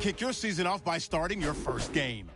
Kick your season off by starting your first game.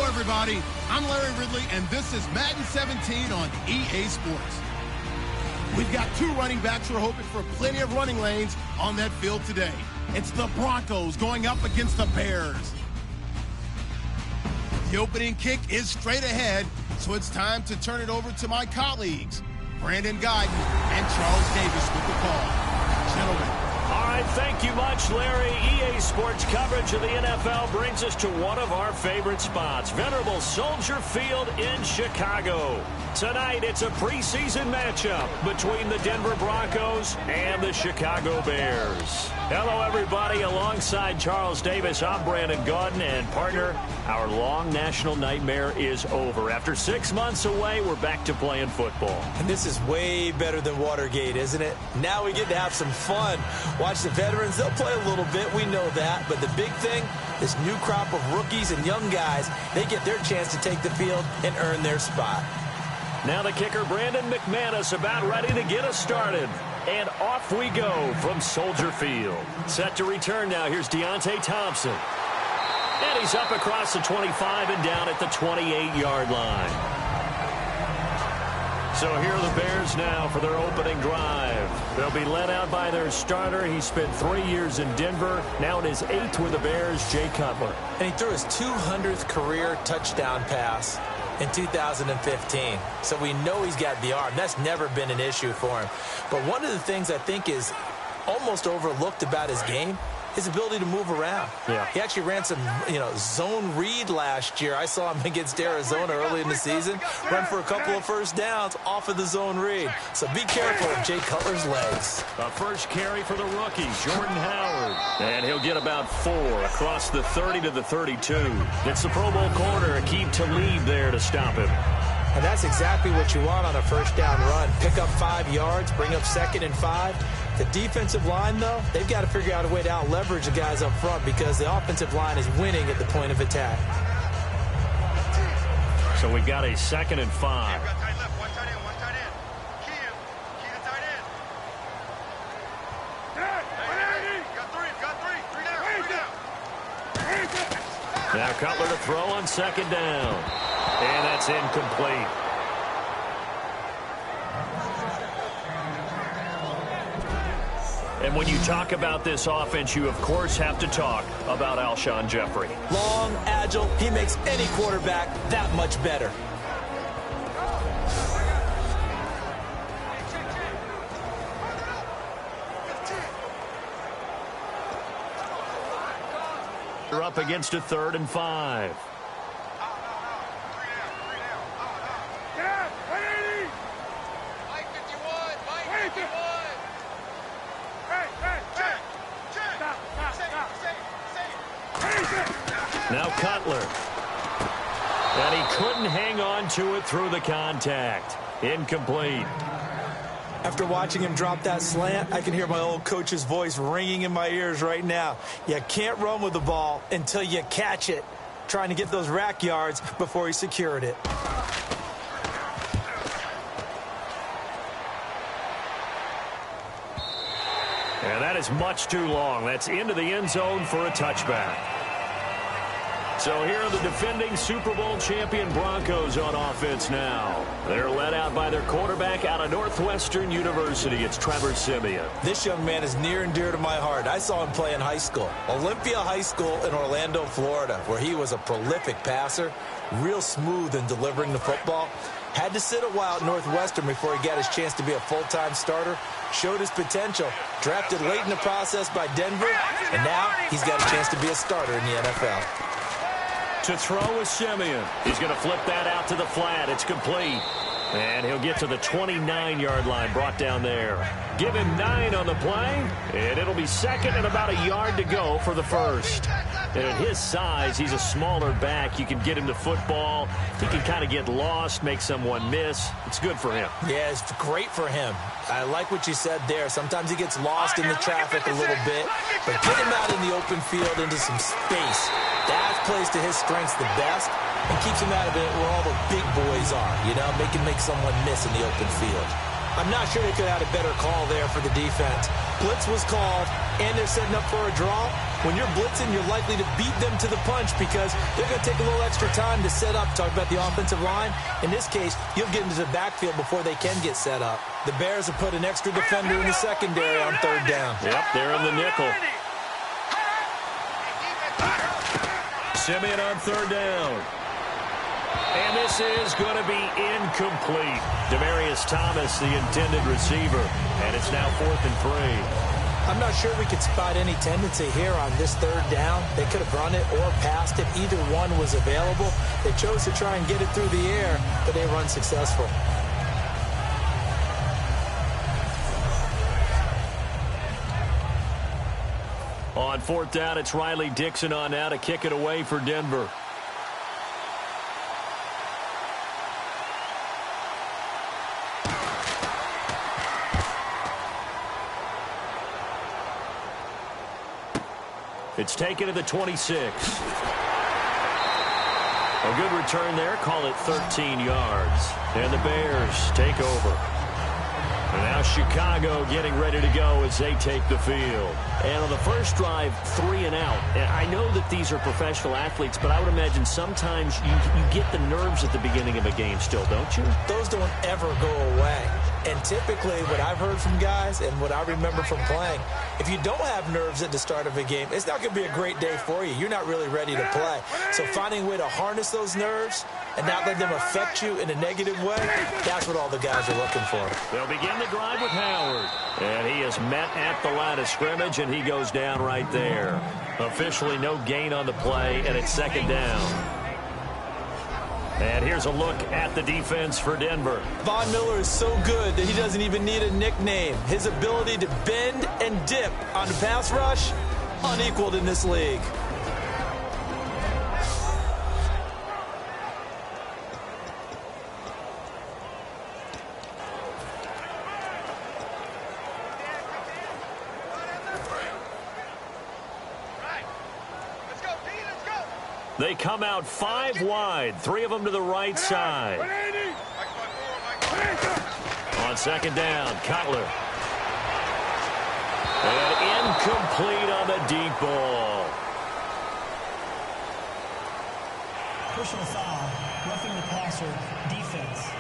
Everybody, I'm Larry Ridley, and this is Madden 17 on EA Sports. We've got two running backs who are hoping for plenty of running lanes on that field today. It's the Broncos going up against the Bears. The opening kick is straight ahead, so it's time to turn it over to my colleagues, Brandon Guyton and Charles Davis with the call. Gentlemen. All right, thank you much, Larry. EA Sports coverage of the NFL brings us to one of our favorite spots, venerable Soldier Field in Chicago. Tonight, it's a preseason matchup between the Denver Broncos and the Chicago Bears. Hello, everybody. Alongside Charles Davis, I'm Brandon Guyton, and partner, our long national nightmare is over. After 6 months away, we're back to playing football. And this is way better than Watergate, isn't it? Now we get to have some fun. Watch the veterans. They'll play a little bit. We know that. But the big thing, this new crop of rookies and young guys, they get their chance to take the field and earn their spot. Now the kicker, Brandon McManus, about ready to get us started. And off we go from Soldier Field. Set to return now. Here's Deontay Thompson. And he's up across the 25 and down at the 28-yard line. So here are the Bears now for their opening drive. They'll be led out by their starter. He spent 3 years in Denver, now in his 8th with the Bears, Jay Cutler. And he threw his 200th career touchdown pass in 2015. So we know he's got the arm. That's never been an issue for him. But one of the things I think is almost overlooked about his game, his ability to move around. Yeah. He actually ran some, zone read last year. I saw him against Arizona early in the season, run for a couple of first downs off of the zone read. So be careful of Jay Cutler's legs. The first carry for the rookie, Jordan Howard. And he'll get about 4 across the 30 to the 32. It's the Pro Bowl corner, Aqib Talib there to stop him. And that's exactly what you want on a first down run. Pick up 5 yards, bring up 2nd and 5. The defensive line, though, they've got to figure out a way to out-leverage the guys up front because the offensive line is winning at the point of attack. So we've got a 2nd and 5. Now Cutler to throw on 2nd down. And that's incomplete. And when you talk about this offense, you, of course, have to talk about Alshon Jeffrey. Long, agile, he makes any quarterback that much better. They're up against a 3rd and 5. Now Cutler. And he couldn't hang on to it through the contact. Incomplete. After watching him drop that slant, I can hear my old coach's voice ringing in my ears right now. You can't run with the ball until you catch it. Trying to get those rack yards before he secured it. And that is much too long. That's into the end zone for a touchback. So here are the defending Super Bowl champion Broncos on offense now. They're led out by their quarterback out of Northwestern University. It's Trevor Siemian. This young man is near and dear to my heart. I saw him play in high school. Olympia High School in Orlando, Florida, where he was a prolific passer, real smooth in delivering the football. Had to sit a while at Northwestern before he got his chance to be a full-time starter. Showed his potential. Drafted late in the process by Denver. And now he's got a chance to be a starter in the NFL. To throw is Siemian. He's going to flip that out to the flat. It's complete. And he'll get to the 29-yard line, brought down there. Give him 9 on the play, and it'll be 2nd and about a yard to go for the first. And at his size, he's a smaller back. You can get him to football. He can kind of get lost, make someone miss. It's good for him. Yeah, it's great for him. I like what you said there. Sometimes he gets lost in the traffic a little bit, but get him out in the open field into some space. That plays to his strengths the best and keeps him out of it where all the big boys are, you know, make someone miss in the open field. I'm not sure they could have had a better call there for the defense. Blitz was called, and they're setting up for a draw. When you're blitzing, you're likely to beat them to the punch because they're going to take a little extra time to set up. Talk about the offensive line. In this case, you'll get into the backfield before they can get set up. The Bears have put an extra defender in the secondary on 3rd down. Yep, they're in the nickel. Siemian on 3rd down. And this is going to be incomplete. Demaryius Thomas, the intended receiver. And it's now 4th and 3. I'm not sure we could spot any tendency here on this 3rd down. They could have run it or passed it. Either one was available. They chose to try and get it through the air, but they were unsuccessful. On 4th down, it's Riley Dixon on now to kick it away for Denver. It's taken to the 26. A good return there. Call it 13 yards. And the Bears take over. And now Chicago getting ready to go as they take the field. And on the first drive, 3 and out. And I know that these are professional athletes, but I would imagine sometimes you get the nerves at the beginning of a game still, don't you? Those don't ever go away. And typically what I've heard from guys and what I remember from playing, if you don't have nerves at the start of a game, it's not going to be a great day for you. You're not really ready to play. So finding a way to harness those nerves and not let them affect you in a negative way, that's what all the guys are looking for. They'll begin the drive with Howard. And he is met at the line of scrimmage, and he goes down right there. Officially no gain on the play, and it's 2nd down. And here's a look at the defense for Denver. Von Miller is so good that he doesn't even need a nickname. His ability to bend and dip on the pass rush, unequaled in this league. They come out 5 wide, 3 of them to the right side. On 2nd down, Cutler. And incomplete on the deep ball. Personal foul, roughing the passer, defense.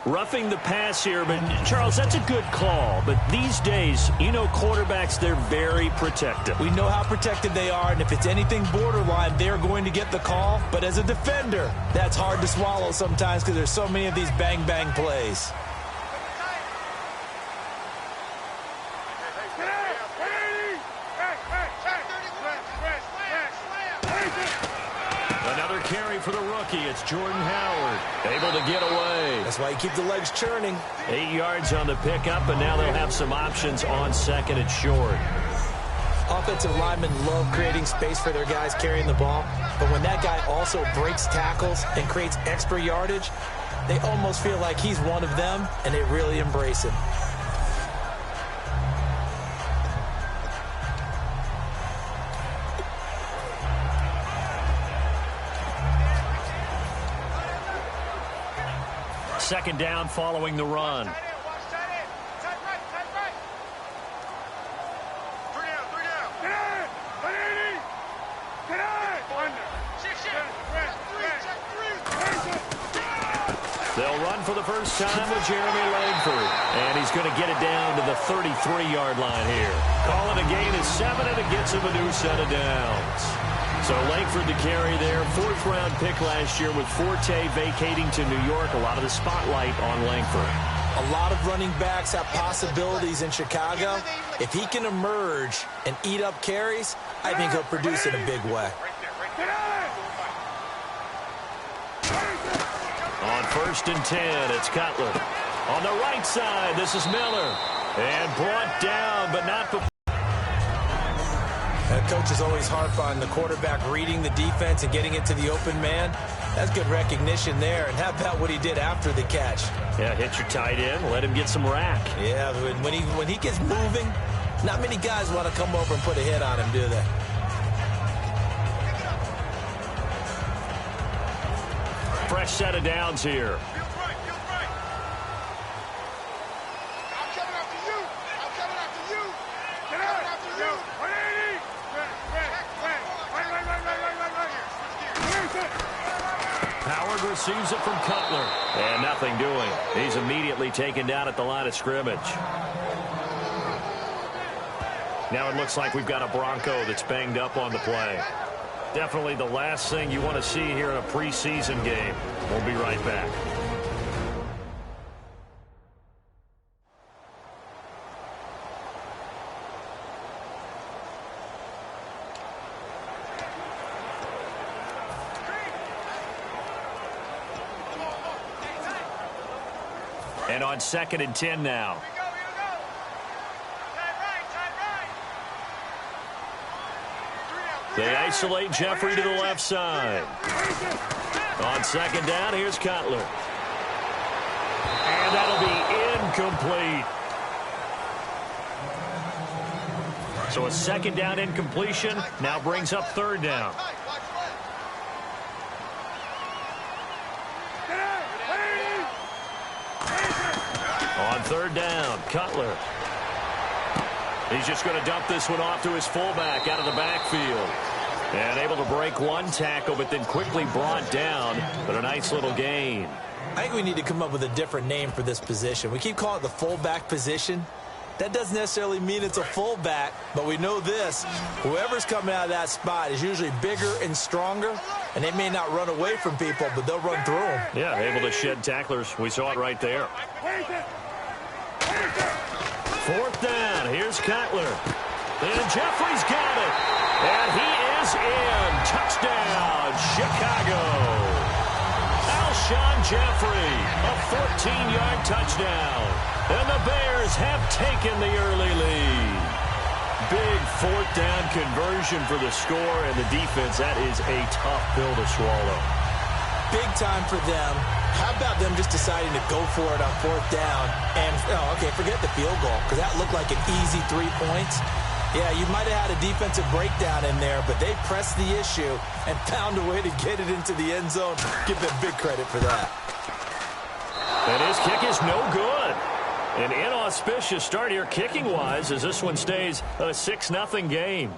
Roughing the pass here, but Charles, that's a good call. But these days, you know, quarterbacks, they're very protective. We know how protective they are, and if it's anything borderline, they're going to get the call. But as a defender, that's hard to swallow sometimes because there's so many of these bang-bang plays. Another carry for the rookie. It's Jordan Howard, able to get away. That's why you keep the legs churning. 8 yards on the pickup, and now they'll have some options on second and short. Offensive linemen love creating space for their guys carrying the ball, but when that guy also breaks tackles and creates extra yardage, they almost feel like he's one of them, and they really embrace him. Second down following the run. They'll run for the first time with Jeremy Langford. And he's going to get it down to the 33-yard line here. Calling a gain of 7, and it gets him a new set of downs. So Langford to carry there. 4th-round pick last year with Forte vacating to New York. A lot of the spotlight on Langford. A lot of running backs have possibilities in Chicago. If he can emerge and eat up carries, I think he'll produce in a big way. On 1st and 10, it's Cutler. On the right side, this is Miller. And brought down, but not before. Coaches always harp on the quarterback reading the defense and getting it to the open man. That's good recognition there. And how about what he did after the catch? Yeah, hit your tight end, let him get some rack. Yeah, when he gets moving, not many guys want to come over and put a hit on him, do they? Fresh set of downs here. Howard receives it from Cutler. And nothing doing. He's immediately taken down at the line of scrimmage. Now it looks like we've got a Bronco that's banged up on the play. Definitely the last thing you want to see here in a preseason game. We'll be right back. And on 2nd and 10 now. They isolate Jeffrey to the left side. On 2nd down, here's Cutler. And that'll be incomplete. So a 2nd down incompletion now brings up 3rd down. On 3rd down, Cutler. He's just going to dump this one off to his fullback out of the backfield. And able to break one tackle, but then quickly brought down. But a nice little gain. I think we need to come up with a different name for this position. We keep calling it the fullback position. That doesn't necessarily mean it's a fullback, but we know this. Whoever's coming out of that spot is usually bigger and stronger, and they may not run away from people, but they'll run through them. Yeah, able to shed tacklers. We saw it right there. 4th down. Here's Cutler. And Jeffrey's got it. And he is in. Touchdown, Chicago. Alshon Jeffrey, a 14-yard touchdown. And the Bears have taken the early lead. Big 4th down conversion for the score, and the defense, that is a tough pill to swallow. Big time for them. How about them just deciding to go for it on 4th down? And, okay, forget the field goal, because that looked like an easy 3 points. Yeah, you might have had a defensive breakdown in there, but they pressed the issue and found a way to get it into the end zone. Give them big credit for that. And his kick is no good. An inauspicious start here kicking-wise as this one stays a 6-0 game.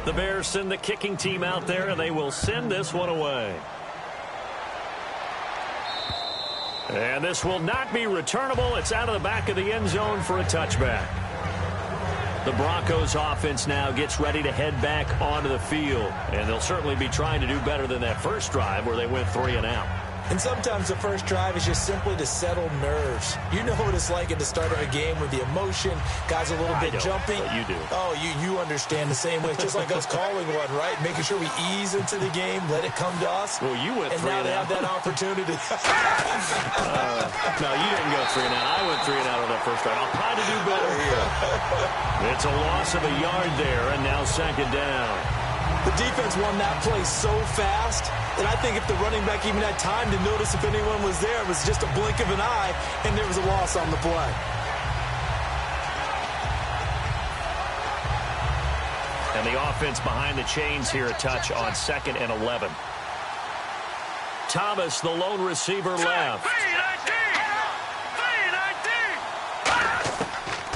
The Bears send the kicking team out there, and they will send this one away. And this will not be returnable. It's out of the back of the end zone for a touchback. The Broncos offense now gets ready to head back onto the field. And they'll certainly be trying to do better than that first drive where they went 3 and out. And sometimes the first drive is just simply to settle nerves. You know what it's like at the start of a game with the emotion. Guys are a little bit jumpy. But you do. Oh, you understand the same way. It's just like us calling one, right? Making sure we ease into the game, let it come to us. Well, you went 3 and out. And now they have that opportunity. No, you didn't go 3 and out. I went 3 and out on that first drive. I'll try to do better here. It's a loss of a yard there, and now second down. The defense won that play so fast that I think if the running back even had time to notice if anyone was there, it was just a blink of an eye, and there was a loss on the play. And the offense behind the chains here, a touch on 2nd and 11. Thomas, the lone receiver, left.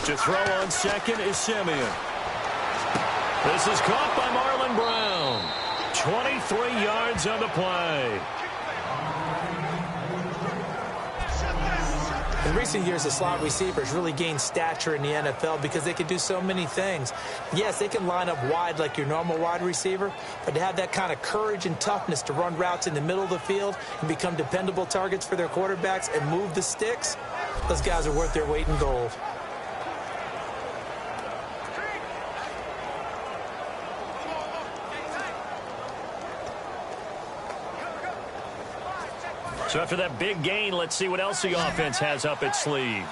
To throw on 2nd is Simeon. This is caught by Marlon Brown. 23 yards on the play. In recent years, the slot receivers really gained stature in the NFL because they can do so many things. Yes, they can line up wide like your normal wide receiver, but to have that kind of courage and toughness to run routes in the middle of the field and become dependable targets for their quarterbacks and move the sticks, those guys are worth their weight in gold. So after that big gain, let's see what else the offense has up its sleeve.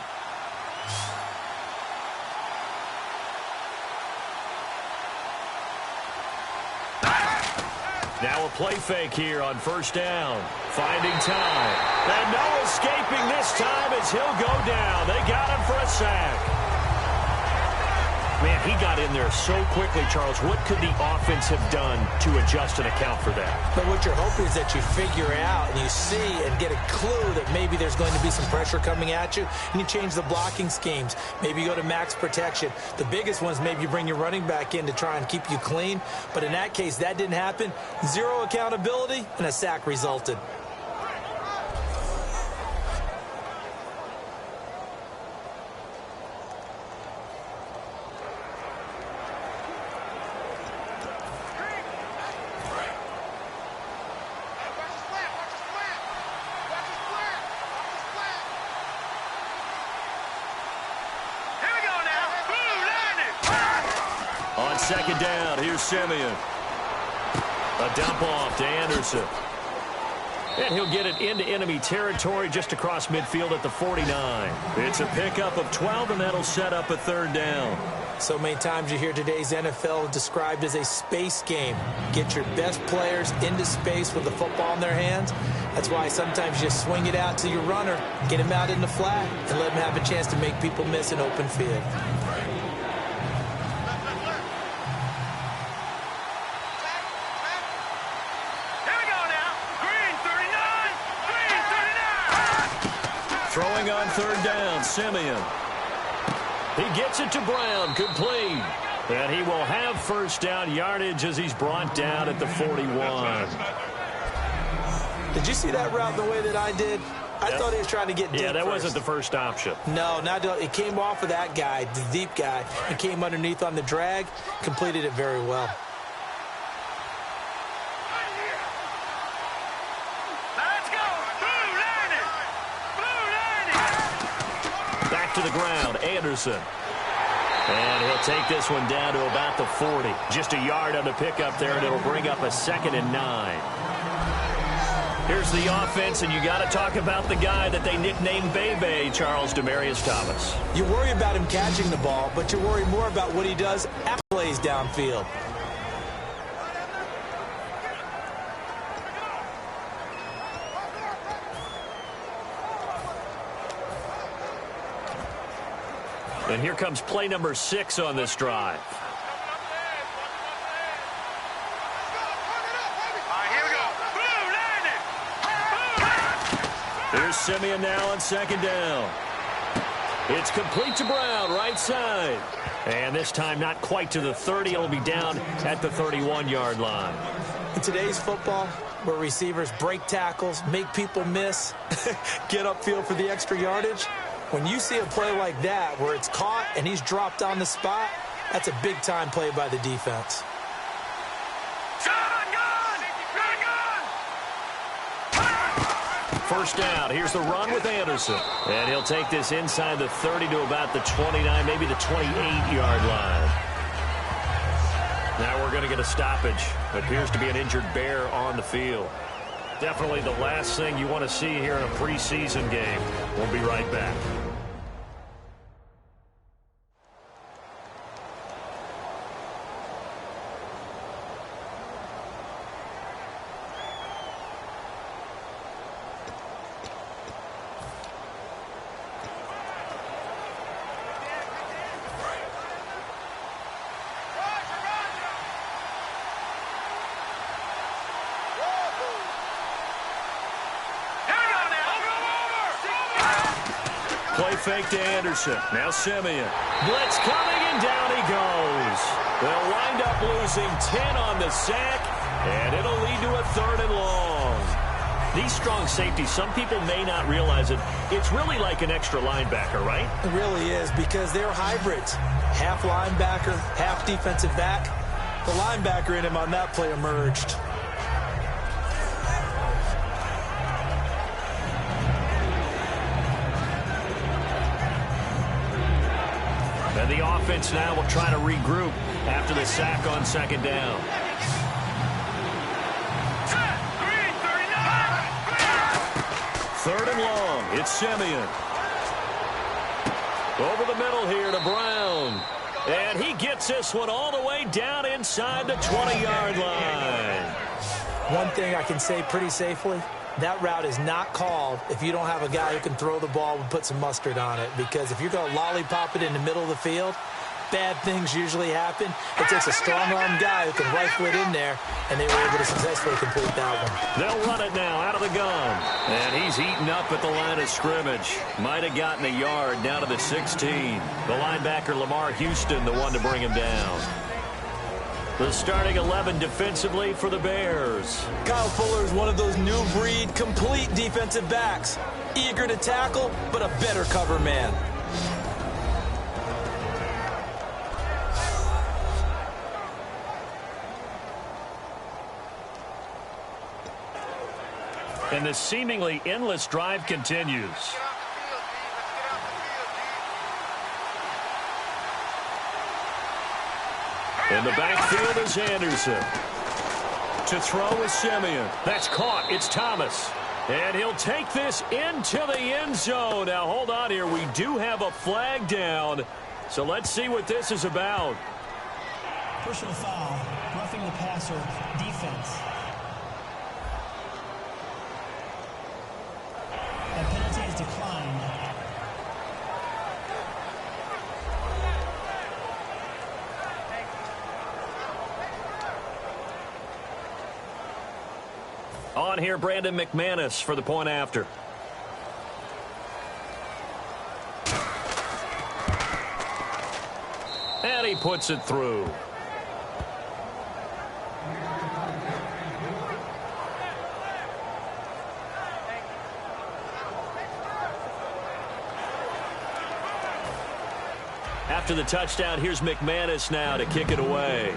Now a play fake here on first down. Finding time. And no escaping this time as he'll go down. They got him for a sack. Man, he got in there so quickly, Charles. What could the offense have done to adjust and account for that? But what you're hoping is that you figure out and you see and get a clue that maybe there's going to be some pressure coming at you, and you change the blocking schemes. Maybe you go to max protection. The biggest ones, maybe you bring your running back in to try and keep you clean. But in that case, that didn't happen. Zero accountability, and a sack resulted. Second down, here's Simeon. A dump off to Anderson. And he'll get it into enemy territory just across midfield at the 49. It's a pickup of 12, and that'll set up a third down. So many times you hear today's NFL described as a space game. Get your best players into space with the football in their hands. That's why sometimes you just swing it out to your runner, get him out in the flat, and let him have a chance to make people miss an open field. Throwing on third down, Simeon. He gets it to Brown, complete. And he will have first down yardage as he's brought down at the 41. Did you see that route the way that I did? I thought he was trying to get deep. Yeah, that first. wasn't the first option. No, it came off of that guy, the deep guy, and came underneath on the drag, completed it very well. To the ground, Anderson. And he'll take this one down to about the 40. Just a yard on the pickup there, and it'll bring up a 2nd and 9. Here's the offense, and you got to talk about the guy that they nicknamed Bebe, Charles Demaryius Thomas. You worry about him catching the ball, but you worry more about what he does after plays downfield. And here comes play number 6 on this drive. Here's Simeon now on second down. It's complete to Brown, right side. And this time not quite to the 30. It'll be down at the 31-yard line. In today's football, where receivers break tackles, make people miss, get upfield for the extra yardage. When you see a play like that where it's caught and he's dropped on the spot, that's a big-time play by the defense. First down. Here's the run with Anderson. And he'll take this inside the 30 to about the 29, maybe the 28-yard line. Now we're going to get a stoppage. Appears to be an injured Bear on the field. Definitely the last thing you want to see here in a preseason game. We'll be right back. Play fake to Anderson. Now Simeon. Blitz coming, and down he goes. They'll wind up losing 10 on the sack, and it'll lead to a 3rd and long. These strong safeties, some people may not realize it. It's really like an extra linebacker, right? It really is, because they're hybrids. Half linebacker, half defensive back. The linebacker in him on that play emerged. And the offense now will try to regroup after the sack on 2nd down. Third and long. It's Simeon. Over the middle here to Brown. And he gets this one all the way down inside the 20-yard line. One thing I can say pretty safely, that route is not called if you don't have a guy who can throw the ball and put some mustard on it. Because if you're going to lollipop it in the middle of the field, bad things usually happen. It takes a strong-armed guy who can rifle it in there, and they were able to successfully complete that one. They'll run it now out of the gun. And he's eaten up at the line of scrimmage. Might have gotten a yard down to the 16. The linebacker, Lamar Houston, the one to bring him down. The starting 11 defensively for the Bears. Kyle Fuller is one of those new breed, complete defensive backs. Eager to tackle, but a better cover man. And the seemingly endless drive continues. In the backfield is Anderson. To throw is Simeon. That's caught. It's Thomas. And he'll take this into the end zone. Now, hold on here. We do have a flag down. So let's see what this is about. Personal foul, roughing the passer, defense. That penalty is declined. On here, Brandon McManus for the point after. And he puts it through. After the touchdown, here's McManus now to kick it away.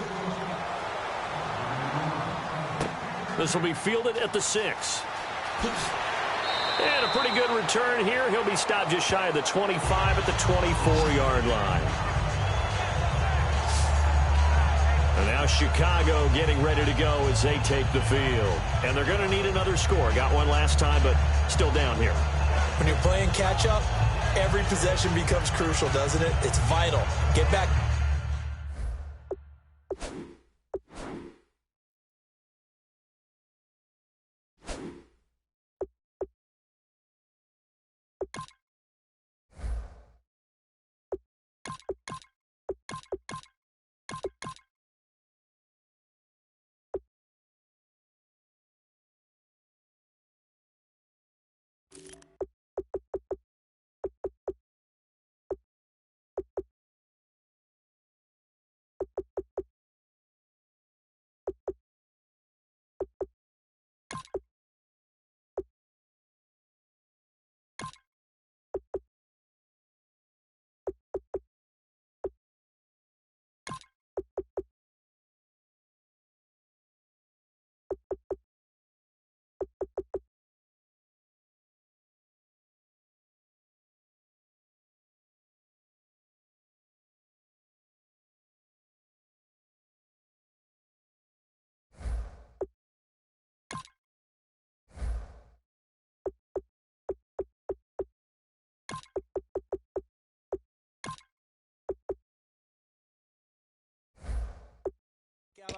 This will be fielded at the 6. And a pretty good return here. He'll be stopped just shy of the 25 at the 24-yard line. And now Chicago getting ready to go as they take the field. And they're going to need another score. Got one last time, but still down here. When you're playing catch-up, every possession becomes crucial, doesn't it? It's vital. Get back.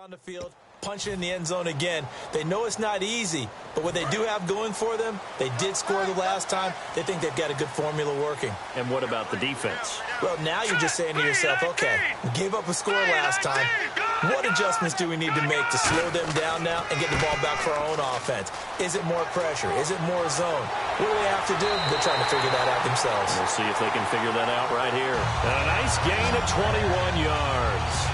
down the field, punch it in the end zone again. They know it's not easy, but what they do have going for them, they did score the last time. They think they've got a good formula working. And what about the defense? Well, now you're just saying to yourself, okay, we gave up a score last time. What adjustments do we need to make to slow them down now and get the ball back for our own offense? Is it more pressure? Is it more zone? What do they have to do? They're trying to figure that out themselves. We'll see if they can figure that out right here. And a nice gain of 21 yards.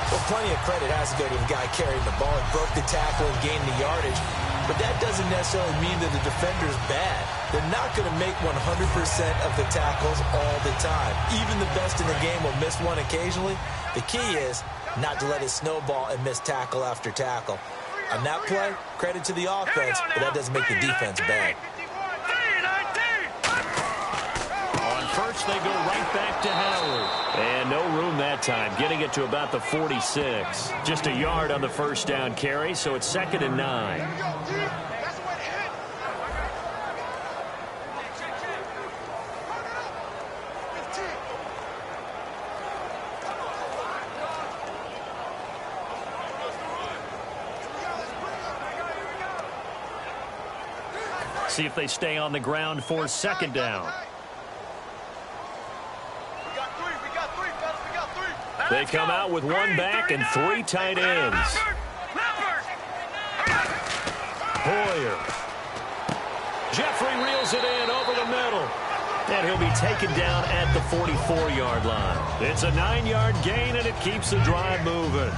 Well, plenty of credit has to go to the guy carrying the ball. He broke the tackle and gained the yardage. But that doesn't necessarily mean that the defender's bad. They're not going to make 100% of the tackles all the time. Even the best in the game will miss one occasionally. The key is not to let it snowball and miss tackle after tackle. On that play, credit to the offense, but that doesn't make the defense bad. On first, they go right back to Howard. And no room that time, getting it to about the 46. Just a yard on the first down carry, so it's 2nd and 9. See if they stay on the ground for 2nd down. They come out with one back and 3 tight ends. Hoyer. Jeffrey reels it in over the middle. And he'll be taken down at the 44-yard line. It's a 9-yard gain, and it keeps the drive moving.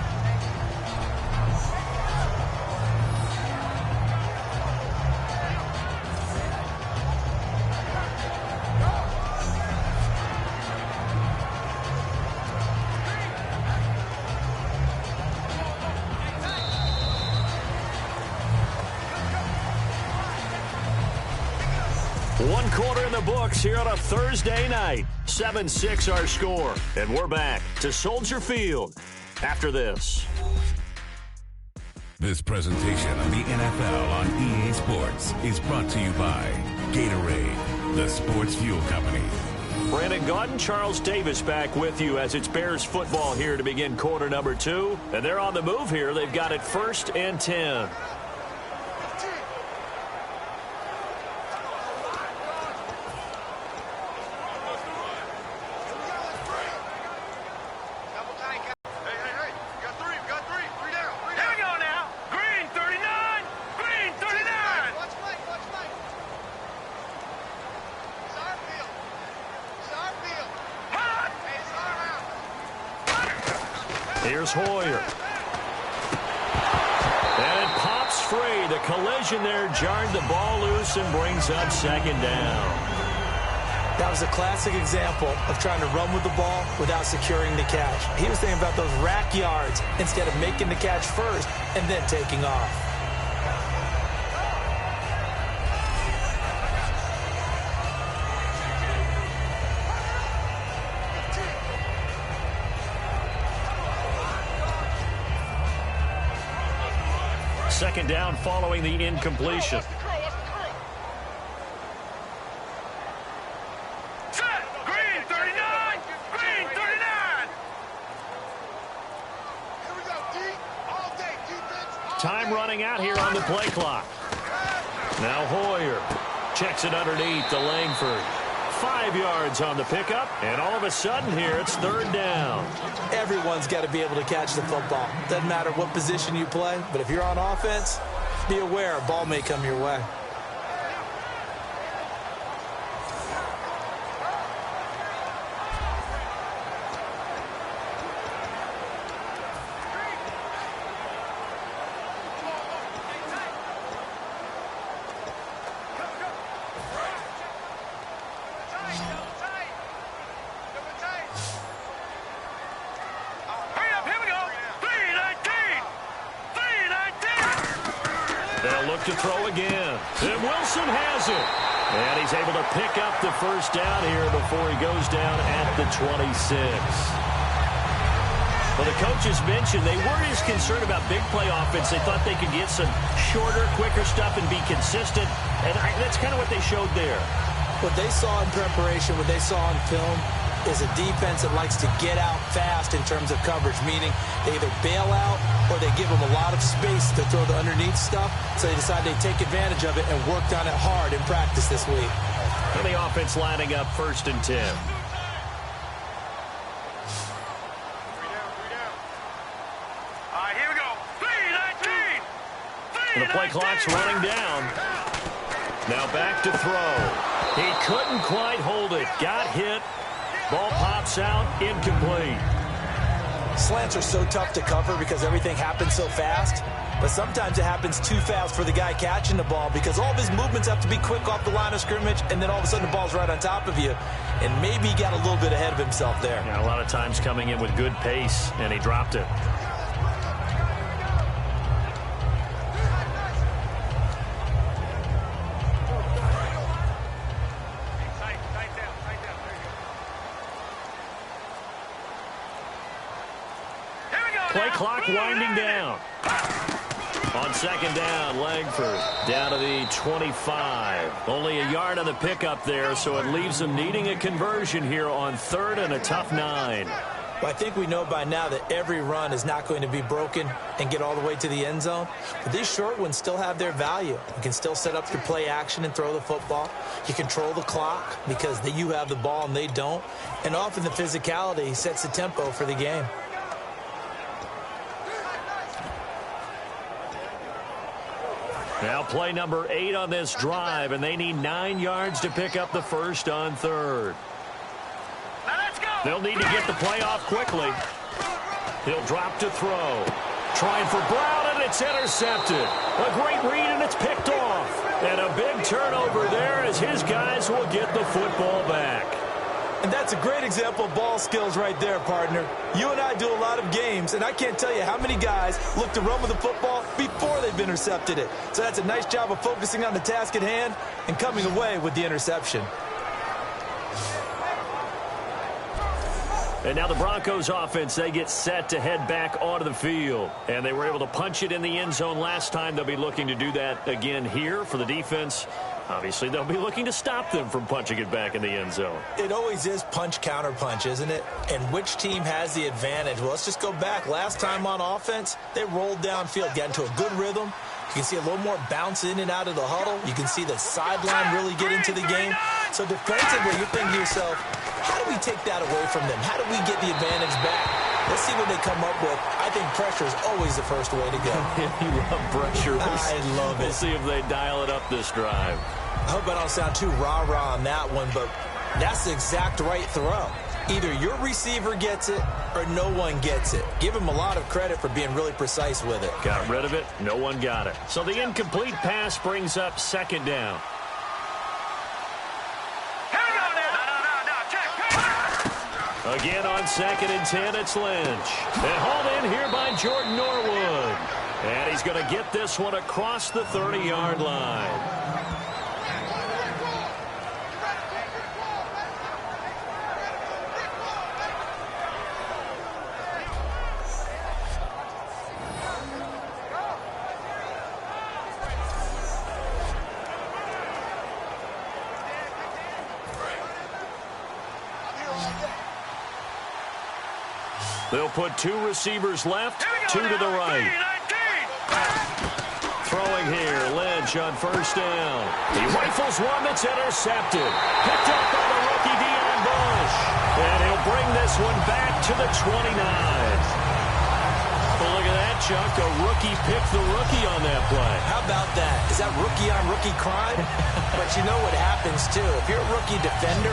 One quarter in the books here on a Thursday night. 7-6 our score. And we're back to Soldier Field after this. This presentation of the NFL on EA Sports is brought to you by Gatorade, the sports fuel company. Brandon Gaudin, Charles Davis back with you as it's Bears football here to begin quarter number 2. And they're on the move here. They've got it 1st and 10. Here's Hoyer. And it pops free. The collision there jarred the ball loose and brings up 2nd down. That was a classic example of trying to run with the ball without securing the catch. He was thinking about those rack yards instead of making the catch first and then taking off. Second down following the incompletion. Green 39! Green 39! Time running out here on the play clock. Now Hoyer checks it underneath to Langford. 5 yards on the pickup, and all of a sudden here it's 3rd down. Everyone's got to be able to catch the football. Doesn't matter what position you play, but if you're on offense, be aware a ball may come your way. To throw again. And Wilson has it. And he's able to pick up the 1st down here before he goes down at the 26. Well, the coaches mentioned they weren't as concerned about big play offense. They thought they could get some shorter, quicker stuff and be consistent. And that's kind of what they showed there. What they saw in preparation, what they saw in film, is a defense that likes to get out fast in terms of coverage, meaning they either bail out or they give them a lot of space to throw the underneath stuff, so they decide they take advantage of it and worked on it hard in practice this week. And the offense lining up 1st and 10. Here we go. 3-19. And the play clock's running down. Now back to throw. He couldn't quite hold it. Got hit. Ball pops out. Incomplete. Slants are so tough to cover because everything happens so fast. But sometimes it happens too fast for the guy catching the ball because all of his movements have to be quick off the line of scrimmage, and then all of a sudden the ball's right on top of you. And maybe he got a little bit ahead of himself there. Yeah, a lot of times coming in with good pace, and he dropped it. Play clock winding down. On 2nd down, Langford down to the 25. Only a yard on the pickup there, so it leaves them needing a conversion here on 3rd and a tough 9. Well, I think we know by now that every run is not going to be broken and get all the way to the end zone. But these short ones still have their value. You can still set up your play action and throw the football. You control the clock because you have the ball and they don't. And often the physicality sets the tempo for the game. Now play number 8 on this drive, and they need 9 yards to pick up the first on 3rd. Now let's go. They'll need to get the play off quickly. He'll drop to throw. Trying for Brown, and it's intercepted. A great read, and it's picked off. And a big turnover there as his guys will get the football back. And that's a great example of ball skills right there, partner. You and I do a lot of games, and I can't tell you how many guys look to run with the football before they've intercepted it. So that's a nice job of focusing on the task at hand and coming away with the interception. And now the Broncos offense, they get set to head back onto the field. And they were able to punch it in the end zone last time. They'll be looking to do that again here for the defense. Obviously, they'll be looking to stop them from punching it back in the end zone. It always is punch, counter punch, isn't it? And which team has the advantage? Well, let's just go back. Last time on offense, they rolled downfield, got into a good rhythm. You can see a little more bounce in and out of the huddle. You can see the sideline really get into the game. So defensively, you're thinking to yourself, how do we take that away from them? How do we get the advantage back? Let's see what they come up with. I think pressure is always the first way to go. You love pressure. I love it. We'll see if they dial it up this drive. I hope I don't sound too rah-rah on that one, but that's the exact right throw. Either your receiver gets it or no one gets it. Give him a lot of credit for being really precise with it. Got rid of it. No one got it. So the incomplete pass brings up 2nd down. Here we go now. No. Check. Again on 2nd and 10, it's Lynch. And hauled in here by Jordan Norwood. And he's going to get this one across the 30-yard line. They'll put 2 receivers left, 2 to the right. Throwing here, Lynch on 1st down. He rifles one that's intercepted. Picked up by the rookie Deion Bush. And he'll bring this one back to the 29. Well, look at that, Chuck. A rookie picked the rookie on that play. How about that? Is that rookie-on-rookie crime? But you know what happens, too. If you're a rookie defender,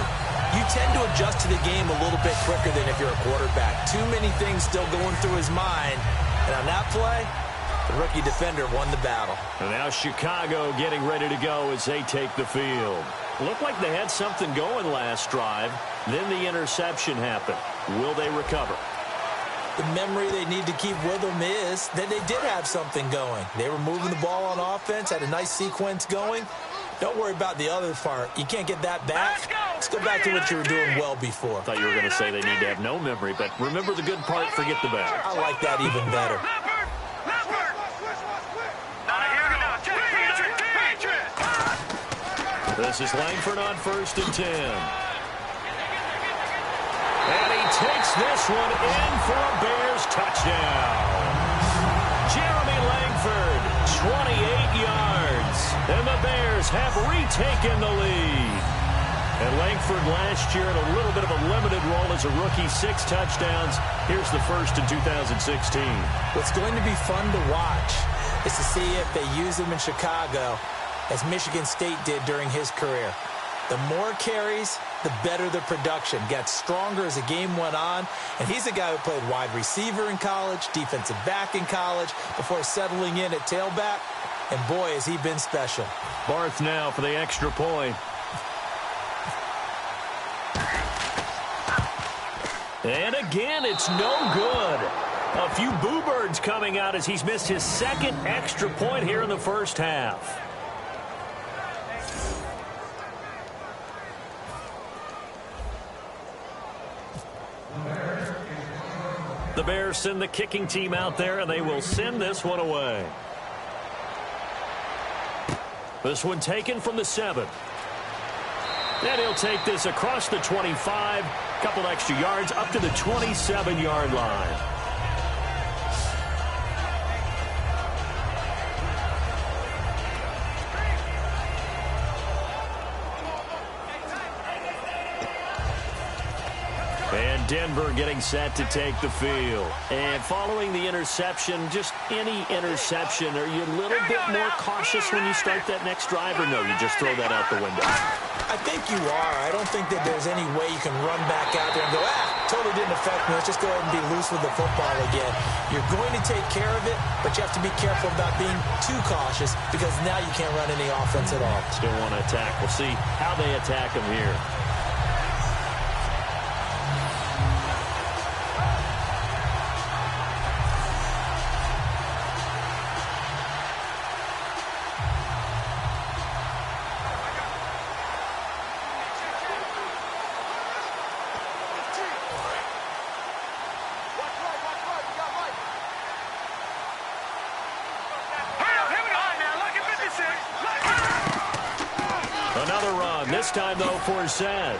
you tend to adjust to the game a little bit quicker than if you're a quarterback. Too many things still going through his mind. And on that play, the rookie defender won the battle. And now Chicago getting ready to go as they take the field. Looked like they had something going last drive. Then the interception happened. Will they recover? The memory they need to keep with them is that they did have something going. They were moving the ball on offense, had a nice sequence going. Don't worry about the other part. You can't get that back. Let's go back to what you were doing well before. I thought you were going to say they need to have no memory, but remember the good part, forget the bad. I like that even better. This is Langford on 1st and 10. takes this one in for a Bears touchdown. Jeremy Langford, 28 yards. And the Bears have retaken the lead. And Langford last year in a little bit of a limited role as a rookie, 6 touchdowns. Here's the first in 2016. What's going to be fun to watch is to see if they use him in Chicago as Michigan State did during his career. The more carries, the better the production. Got stronger as the game went on. And he's a guy who played wide receiver in college, defensive back in college, before settling in at tailback. And boy, has he been special. Barth now for the extra point. And again, it's no good. A few boo birds coming out as he's missed his second extra point here in the first half. The Bears send the kicking team out there, and they will send this one away. This one taken from the 7. And he'll take this across the 25, couple extra yards up to the 27-yard line. And Denver getting set to take the field. And following the interception, just any interception, are you a little bit more cautious when you start that next drive, or no, you just throw that out the window? I think you are. I don't think that there's any way you can run back out there and go, totally didn't affect me. Let's just go ahead and be loose with the football again. You're going to take care of it, but you have to be careful about being too cautious because now you can't run any offense at all. Still want to attack. We'll see how they attack him here. Another run, this time, though, for Zed.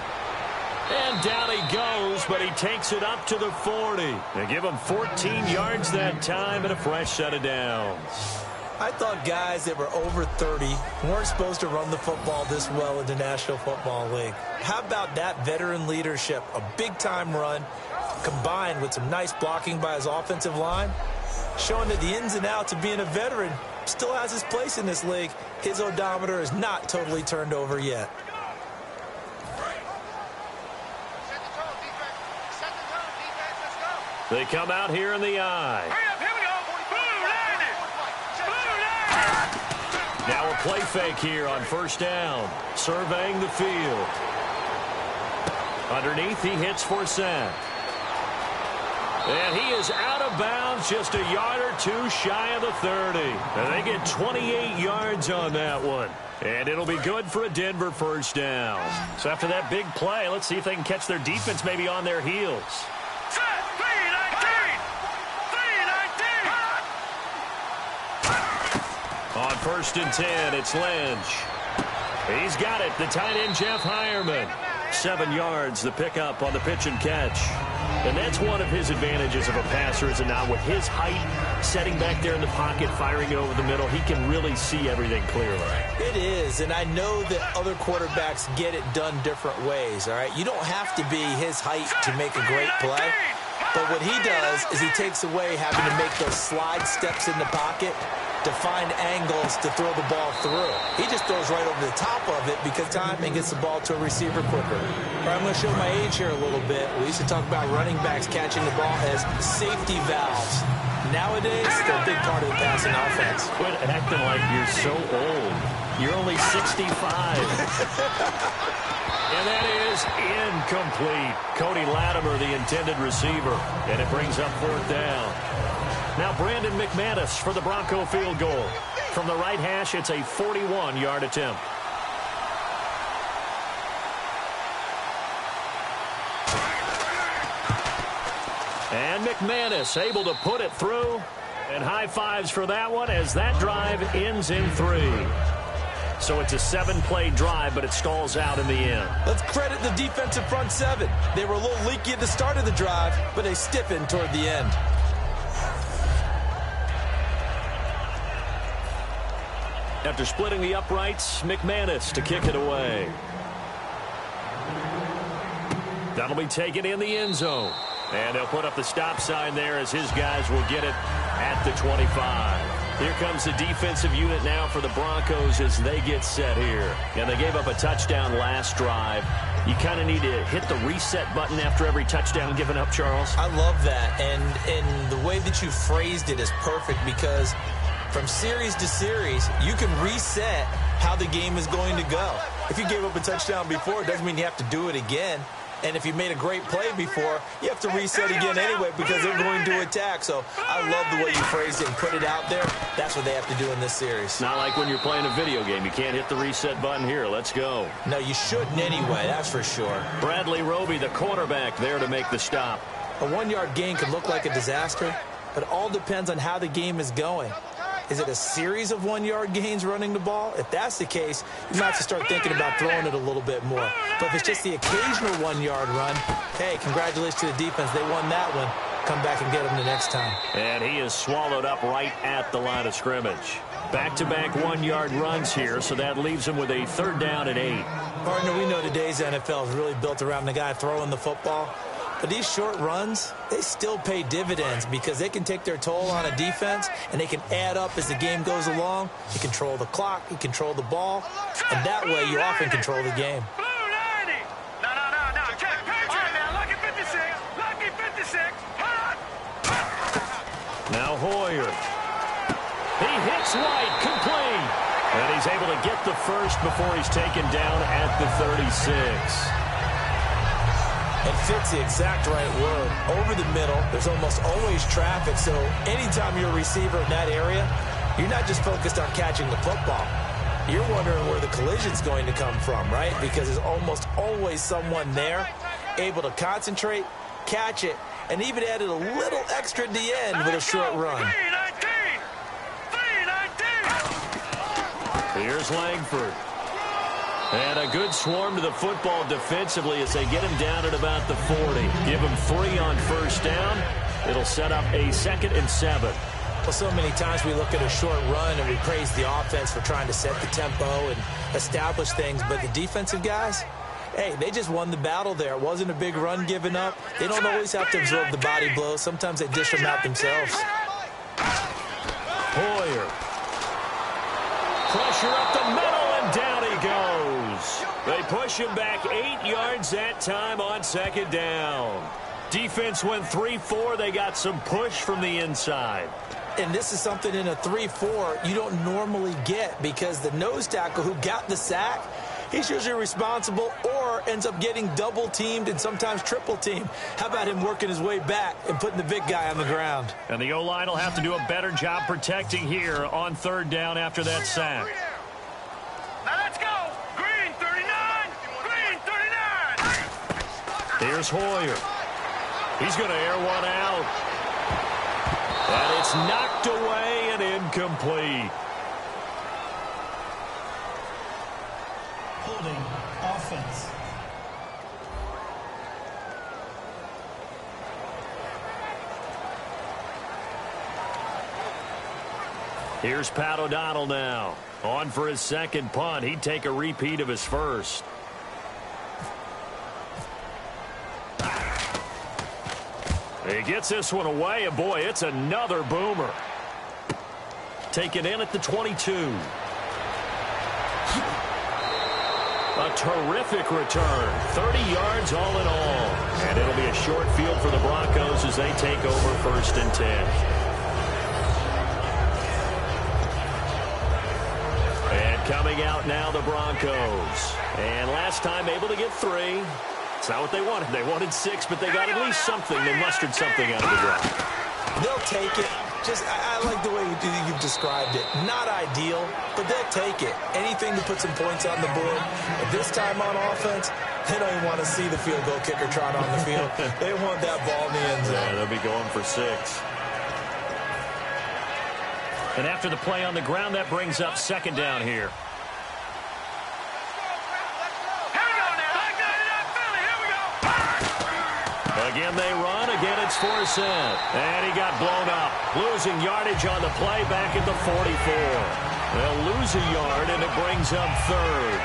And down he goes, but he takes it up to the 40. They give him 14 yards that time and a fresh set of downs. I thought guys that were over 30 weren't supposed to run the football this well in the National Football League. How about that veteran leadership? A big-time run combined with some nice blocking by his offensive line, showing that the ins and outs of being a veteran still has his place in this league. His odometer is not totally turned over yet. They come out here in the eye. Now a play fake here on first down. Surveying the field. Underneath, he hits for Forsett. And he is out of bounds, just a yard or two shy of the 30. And they get 28 yards on that one. And it'll be good for a Denver first down. So after that big play, let's see if they can catch their defense maybe on their heels. On 1st and 10, it's Lynch. He's got it, the tight end, Jeff Hireman. 7 yards, the pickup on the pitch and catch. And that's one of his advantages of a passer, is that now with his height, setting back there in the pocket, firing it over the middle, he can really see everything clearly. It is, and I know that other quarterbacks get it done different ways, all right? You don't have to be his height to make a great play. But what he does is he takes away having to make those slide steps in the pocket to find angles to throw the ball through. He just throws right over the top of it because time and gets the ball to a receiver quicker. All right, I'm going to show my age here a little bit. We used to talk about running backs catching the ball as safety valves. Nowadays, they're a big part of the passing offense. Quit acting like you're so old. You're only 65. And that is incomplete. Cody Latimer, the intended receiver. And it brings up 4th down. Now Brandon McManus for the Bronco field goal. From the right hash, it's a 41-yard attempt. And McManus able to put it through. And high fives for that one as that drive ends in 3. So it's a 7-play drive, but it stalls out in the end. Let's credit the defensive front seven. They were a little leaky at the start of the drive, but they stiffened toward the end. After splitting the uprights, McManus to kick it away. That'll be taken in the end zone. And they'll put up the stop sign there as his guys will get it at the 25. Here comes the defensive unit now for the Broncos as they get set here. And they gave up a touchdown last drive. You kind of need to hit the reset button after every touchdown given up, Charles. I love that. And the way that you phrased it is perfect because from series to series, you can reset how the game is going to go. If you gave up a touchdown before, it doesn't mean you have to do it again. And if you made a great play before, you have to reset again anyway because they're going to attack. So I love the way you phrased it and put it out there. That's what they have to do in this series. Not like when you're playing a video game. You can't hit the reset button here. Let's go. No, you shouldn't anyway. That's for sure. Bradley Roby, the quarterback, there to make the stop. A 1-yard gain could look like a disaster, but it all depends on how the game is going. Is it a series of 1-yard gains running the ball? If that's the case, you might have to start thinking about throwing it a little bit more. But if it's just the occasional 1-yard run, hey, congratulations to the defense. They won that one. Come back and get them the next time. And he is swallowed up right at the line of scrimmage. Back-to-back 1-yard runs here, so that leaves him with a 3rd down and 8. Partner, we know today's NFL is really built around the guy throwing the football. But these short runs, they still pay dividends because they can take their toll on a defense and they can add up as the game goes along. You control the clock, you control the ball, and that way you often control the game. No. Check. All right, man. Lucky 56. Lucky 56. Now Hoyer. He hits White, complete. And he's able to get the first before he's taken down at the 36. It fits the exact right word. Over the middle, there's almost always traffic, so anytime you're a receiver in that area, you're not just focused on catching the football. You're wondering where the collision's going to come from, right? Because there's almost always someone there able to concentrate, catch it, and even added a little extra at the end with a short run. 319. Here's Langford. And a good swarm to the football defensively as they get him down at about the 40. Give him 3 on 1st down. It'll set up a 2nd and 7. Well, so many times we look at a short run and we praise the offense for trying to set the tempo and establish things. But the defensive guys, hey, they just won the battle there. It wasn't a big run given up. They don't always have to absorb the body blows. Sometimes they dish them out themselves. Hoyer. Pressure up the middle, and down he goes. They push him back 8 yards that time on 2nd down. Defense went 3-4. They got some push from the inside. And this is something in a 3-4 you don't normally get because the nose tackle who got the sack, he's usually responsible or ends up getting double-teamed and sometimes triple-teamed. How about him working his way back and putting the big guy on the ground? And the O-line will have to do a better job protecting here on 3rd down after that sack. Now let's go. Green 39. Green 39. Here's Hoyer. He's going to air one out. And it's knocked away and incomplete. Holding offense. Here's Pat O'Donnell now. On for his 2nd punt. He'd take a repeat of his first. He gets this one away, and boy, it's another boomer. Taken in at the 22. A terrific return. 30 yards all in all. And it'll be a short field for the Broncos as they take over 1st and 10. And coming out now, the Broncos. And last time able to get 3. It's not what they wanted. They wanted 6, but they got at least something. They mustered something out of the drive. They'll take it. I like the way you've described it. Not ideal, but they'll take it. Anything to put some points on the board. But this time on offense, they don't even want to see the field goal kicker trot on the field. They want that ball in the end zone. Yeah, they'll be going for 6. And after the play on the ground, that brings up 2nd down here. Again they run. Again it's forced in. And he got blown up. Losing yardage on the play back at the 44. They'll lose a yard, and it brings up third.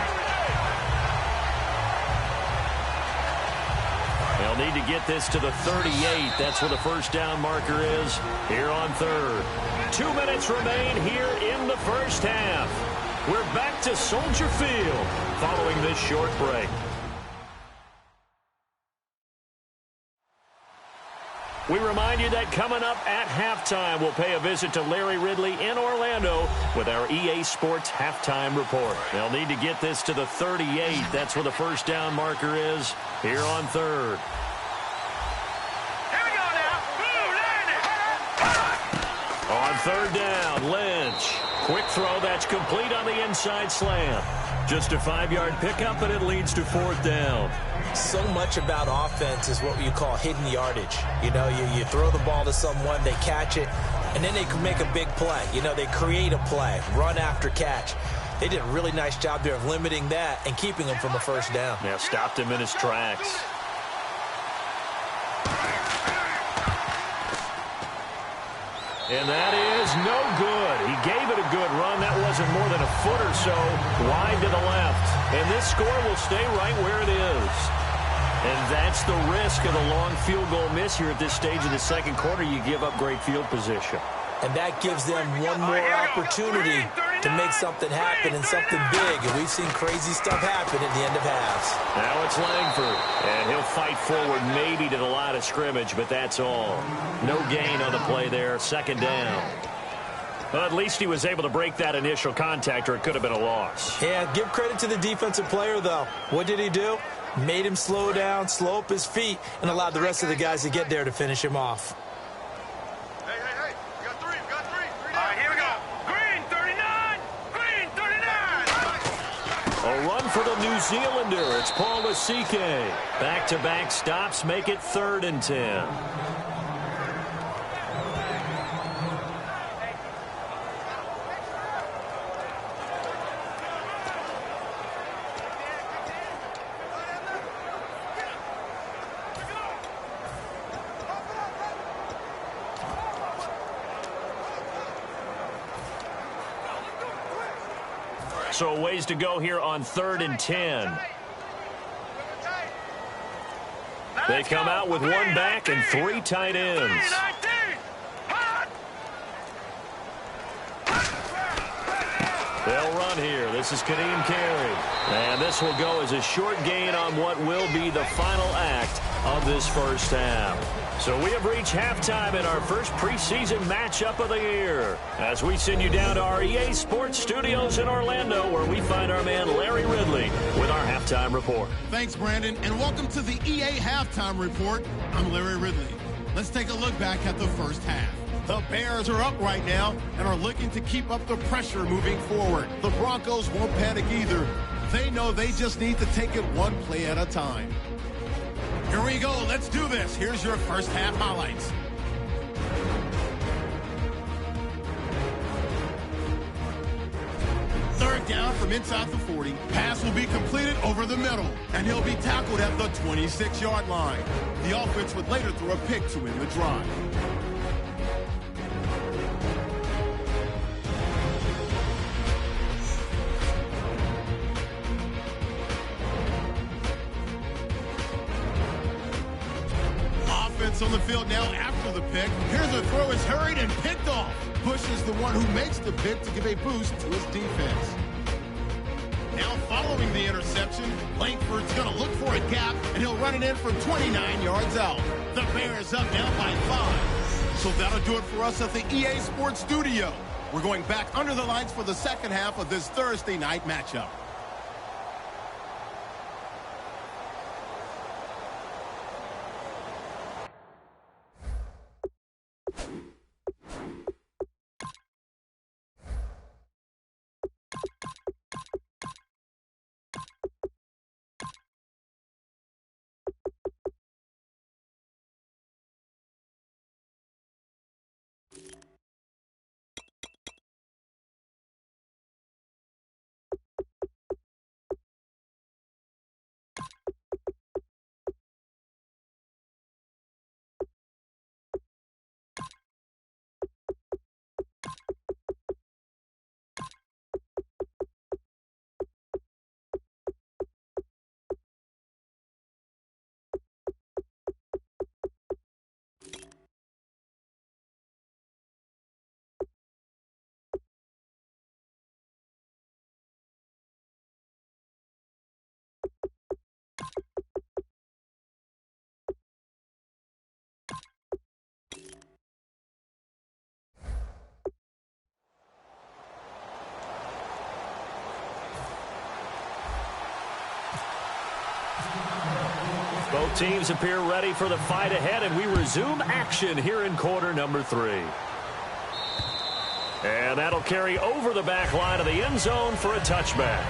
They'll need to get this to the 38. That's where the first down marker is here on third. 2 minutes remain here in the first half. We're back to Soldier Field following this short break. We remind you that coming up at halftime, we'll pay a visit to Larry Ridley in Orlando with our EA Sports halftime report. They'll need to get this to the 38. That's where the first down marker is here on third. Here we go now. On third down, Lynch. Quick throw that's complete on the inside slant. Just a 5-yard pickup, and it leads to fourth down. So much about offense is what you call hidden yardage. You know, you throw the ball to someone, they catch it, and then they can make a big play. You know, they create a play, run after catch. They did a really nice job there of limiting that and keeping him from a first down. Yeah, stopped him in his tracks. And that is no good. He gave it a good run. That wasn't more than a foot or so wide to the left. And this score will stay right where it is. And that's the risk of the long field goal miss here at this stage of the second quarter. You give up great field position. And that gives them one more opportunity to make something happen and something big. And we've seen crazy stuff happen at the end of halves. Now it's Langford. And he'll fight forward maybe to the line of scrimmage, but that's all. No gain on the play there. Second down. Well, at least he was able to break that initial contact, or it could have been a loss. Yeah, give credit to the defensive player, though. What did he do? Made him slow down, slow up his feet, and allowed the rest of the guys to get there to finish him off. Hey. We got three. All right, here we go. Green, 39. Green, 39. A run for the New Zealander. It's Paul Lasike. Back-to-back stops make it 3rd and 10. So ways to go here on 3rd and 10. They come out with one back and 3 tight ends. They'll run here. This is Kadeem Carey. And this will go as a short gain on what will be the final act of this first half. So we have reached halftime in our first preseason matchup of the year as we send you down to our EA Sports studios in Orlando, where we find our man Larry Ridley with our halftime report. Thanks, Brandon, and welcome to the EA Halftime Report. I'm Larry Ridley. Let's take a look back at the first half. The Bears are up right now and are looking to keep up the pressure moving forward. The Broncos won't panic either. They know they just need to take it one play at a time. Here we go. Let's do this. Here's your first half highlights. Third down from inside the 40. Pass will be completed over the middle, and he'll be tackled at the 26-yard line. The offense would later throw a pick to end the drive. On the field now after the pick. Here's a throw, is hurried and picked off. Bush is the one who makes the pick to give a boost to his defense. Now following the interception, Langford's going to look for a gap, and he'll run it in from 29 yards out. The Bears up now by 5. So that'll do it for us at the EA Sports Studio. We're going back under the lights for the second half of this Thursday night matchup. Both teams appear ready for the fight ahead, and we resume action here in quarter number 3. And that'll carry over the back line of the end zone for a touchback.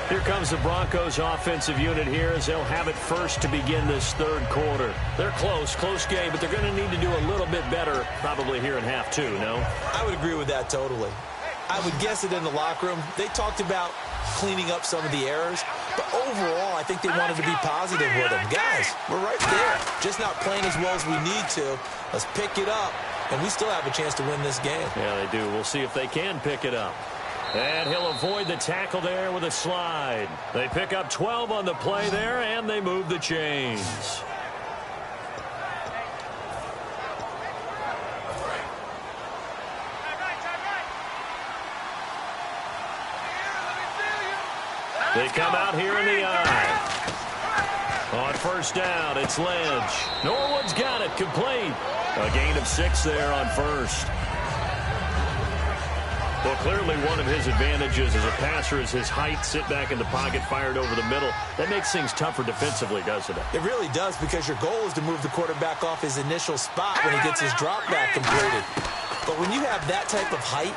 Here comes the Broncos offensive unit here as they'll have it first to begin this third quarter. They're close game, but they're going to need to do a little bit better probably here in half 2, no? I would agree with that totally. I would guess it in the locker room. They talked about cleaning up some of the errors, but overall I think they wanted to be positive with them. Guys, we're right there. Just not playing as well as we need to. Let's pick it up, and we still have a chance to win this game. Yeah, they do. We'll see if they can pick it up. And he'll avoid the tackle there with a slide. They pick up 12 on the play there, and they move the chains. They come out here in the eye. On first down, it's Ledge. Norwood's got it, complete. A gain of 6 there on first. Well, clearly one of his advantages as a passer is his height, sit back in the pocket, fired over the middle. That makes things tougher defensively, doesn't it? It really does, because your goal is to move the quarterback off his initial spot when he gets his drop back completed. But when you have that type of height,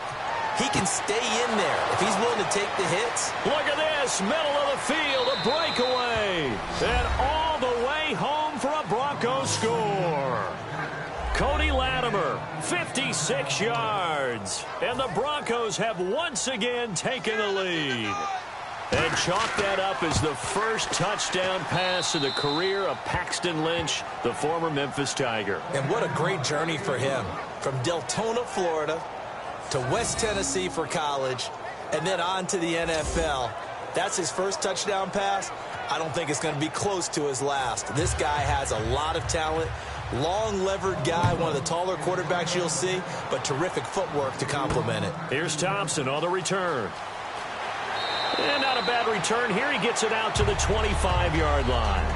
he can stay in there if he's willing to take the hits. Look at this, middle of the field, a breakaway. And all the way home for a Broncos score. Cody Latimer, 56 yards. And the Broncos have once again taken the lead. And chalk that up as the first touchdown pass of the career of Paxton Lynch, the former Memphis Tiger. And what a great journey for him. From Deltona, Florida, to West Tennessee for college, and then on to the NFL. That's his first touchdown pass. I don't think it's going to be close to his last. This guy has a lot of talent. Long levered guy, one of the taller quarterbacks you'll see, but terrific footwork to complement it. Here's Thompson on the return. And not a bad return here. He gets it out to the 25-yard line.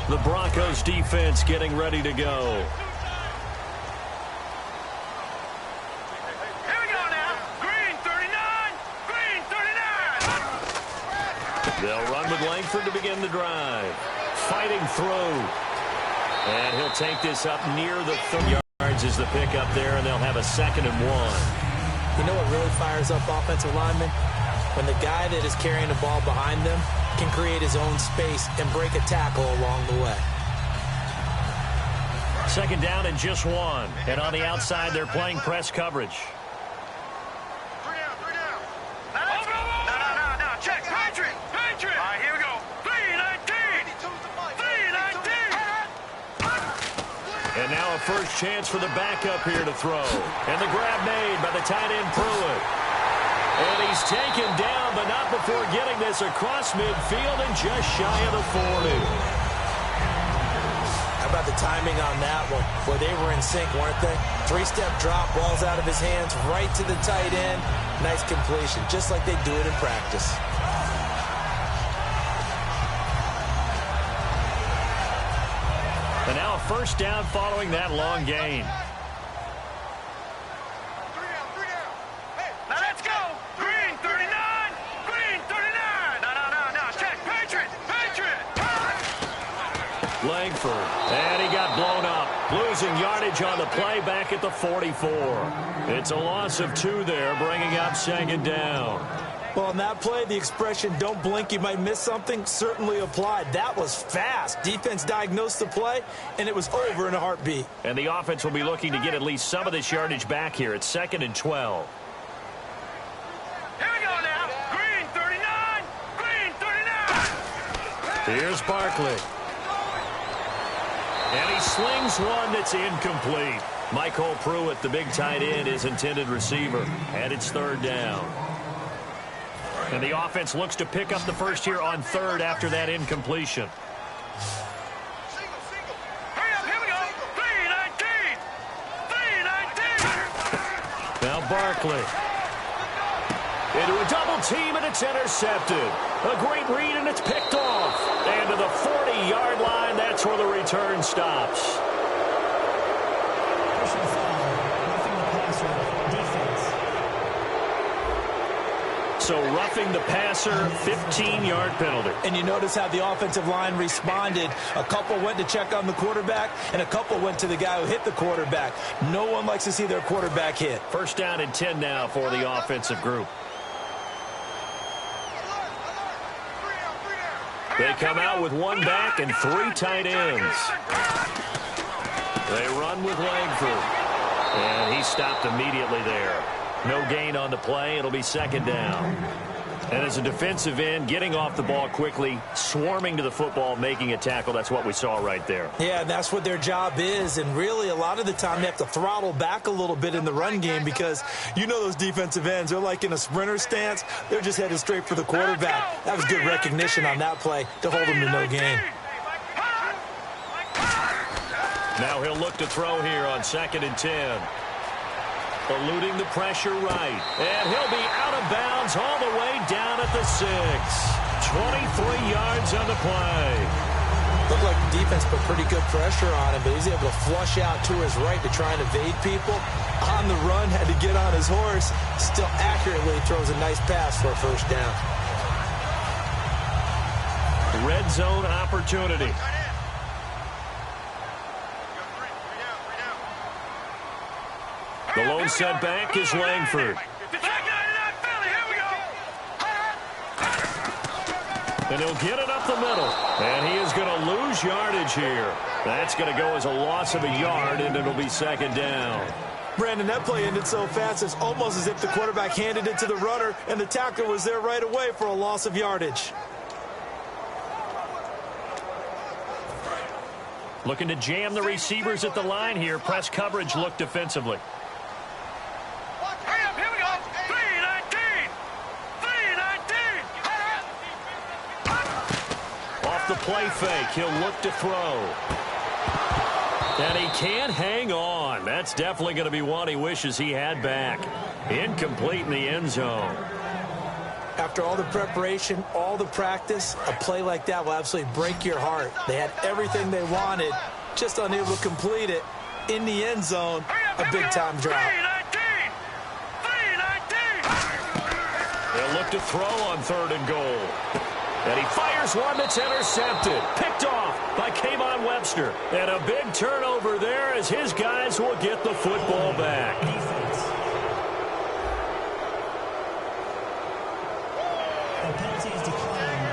The Broncos defense getting ready to go. They'll run with Langford to begin the drive. Fighting through. And he'll take this up near the 30 yards is the pickup there, and they'll have a 2nd and 1. You know what really fires up offensive linemen? When the guy that is carrying the ball behind them can create his own space and break a tackle along the way. 2nd down and just 1. And on the outside, they're playing press coverage. And now a first chance for the backup here to throw. And the grab made by the tight end Pruitt. And he's taken down, but not before getting this across midfield and just shy of the 40. How about the timing on that one? Boy, they were in sync, weren't they? 3-step drop, balls out of his hands, right to the tight end. Nice completion, just like they do it in practice. And now a first down following that long gain. Now let's go. Green 39. Green 39. No. Check. Patriot. Langford. And he got blown up. Losing yardage on the play back at the 44. It's a loss of 2 there, bringing up 2nd down. Well, on that play, the expression, don't blink, you might miss something, certainly applied. That was fast. Defense diagnosed the play, and it was over in a heartbeat. And the offense will be looking to get at least some of this yardage back here. It's 2nd and 12. Here we go now. Green 39. Green 39. Here's Barkley. And he slings one that's incomplete. Michael Pruitt, the big tight end, his intended receiver. And it's 3rd down. And the offense looks to pick up the first here on 3rd after that incompletion. Hurry up, here we go. 3-19. 3-19. Now Barkley. Into a double team, and it's intercepted. A great read, and it's picked off. And to the 40-yard line, that's where the return stops. Personal foul, roughing the passer, defense. So roughing the passer, 15-yard penalty. And you notice how the offensive line responded. A couple went to check on the quarterback, and a couple went to the guy who hit the quarterback. No one likes to see their quarterback hit. First down and 10 now for the offensive group. They come out with one back and 3 tight ends. They run with Langford. And he stopped immediately there. No gain on the play. It'll be second down. And as a defensive end, getting off the ball quickly, swarming to the football, making a tackle, that's what we saw right there. Yeah, and that's what their job is. And really, a lot of the time, they have to throttle back a little bit in the run game because you know those defensive ends, they're like in a sprinter stance. They're just headed straight for the quarterback. That was good recognition on that play to hold him to no gain. Now he'll look to throw here on 2nd and 10. Eluding the pressure right. And he'll be out of bounds all the way down at the 6. 23 yards on the play. Looked like the defense put pretty good pressure on him, but he's able to flush out to his right to try and evade people. On the run, had to get on his horse. Still accurately throws a nice pass for a first down. Red zone opportunity. The lone setback is Langford. And he'll get it up the middle. And he is going to lose yardage here. That's going to go as a loss of a yard, and it'll be second down. Brandon, that play ended so fast, it's almost as if the quarterback handed it to the runner, and the tackler was there right away for a loss of yardage. Looking to jam the receivers at the line here. Press coverage look defensively. The play fake. He'll look to throw. And he can't hang on. That's definitely going to be one he wishes he had back. Incomplete in the end zone. After all the preparation, all the practice, a play like that will absolutely break your heart. They had everything they wanted, just unable to complete it. In the end zone, a big-time drop. They'll look to throw on 3rd and goal. And he fires one that's intercepted. Picked off by Kayvon Webster. And a big turnover there as his guys will get the football back. Defense. The penalty is declined.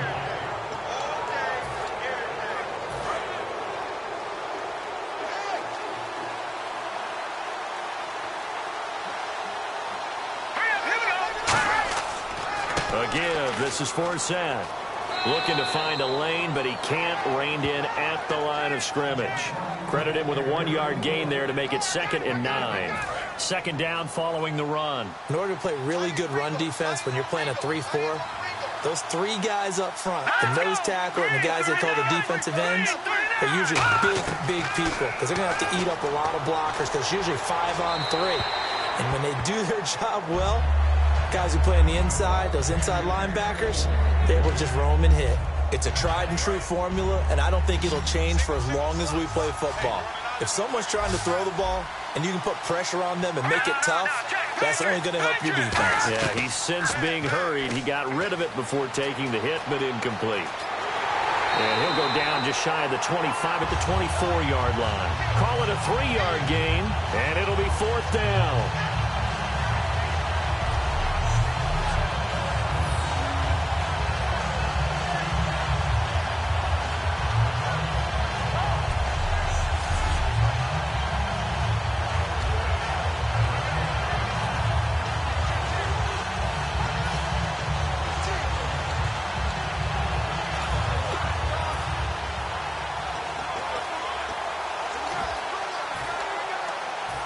A give. This is Forsett. Looking to find a lane, but he can't. Reined in at the line of scrimmage. Credit him with a 1-yard gain there to make it 2nd and 9. Second down following the run. In order to play really good run defense when you're playing a 3-4, those 3 guys up front, the nose tackle and the guys they call the defensive ends, they're usually big people because they're going to have to eat up a lot of blockers because it's usually 5 on 3. And when they do their job well, guys who play on the inside, those inside linebackers, they will just roam and hit. It's a tried-and-true formula, and I don't think it'll change for as long as we play football. If someone's trying to throw the ball and you can put pressure on them and make it tough, that's only going to help your defense. Yeah, he's since being hurried. He got rid of it before taking the hit, but incomplete. And he'll go down just shy of the 25 at the 24-yard line. Call it a 3-yard gain, and it'll be 4th down.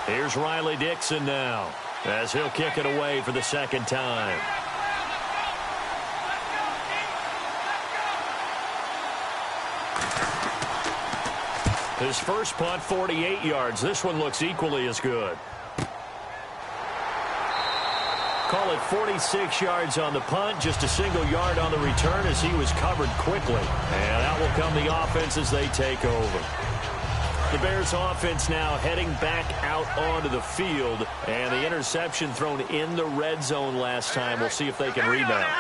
Here's Riley Dixon now as he'll kick it away for the second time. His first punt, 48 yards. This one looks equally as good. Call it 46 yards on the punt, just a single yard on the return as he was covered quickly. And that will come the offense as they take over. The Bears offense now heading back out onto the field, and the interception thrown in the red zone last time. We'll see if they can rebound.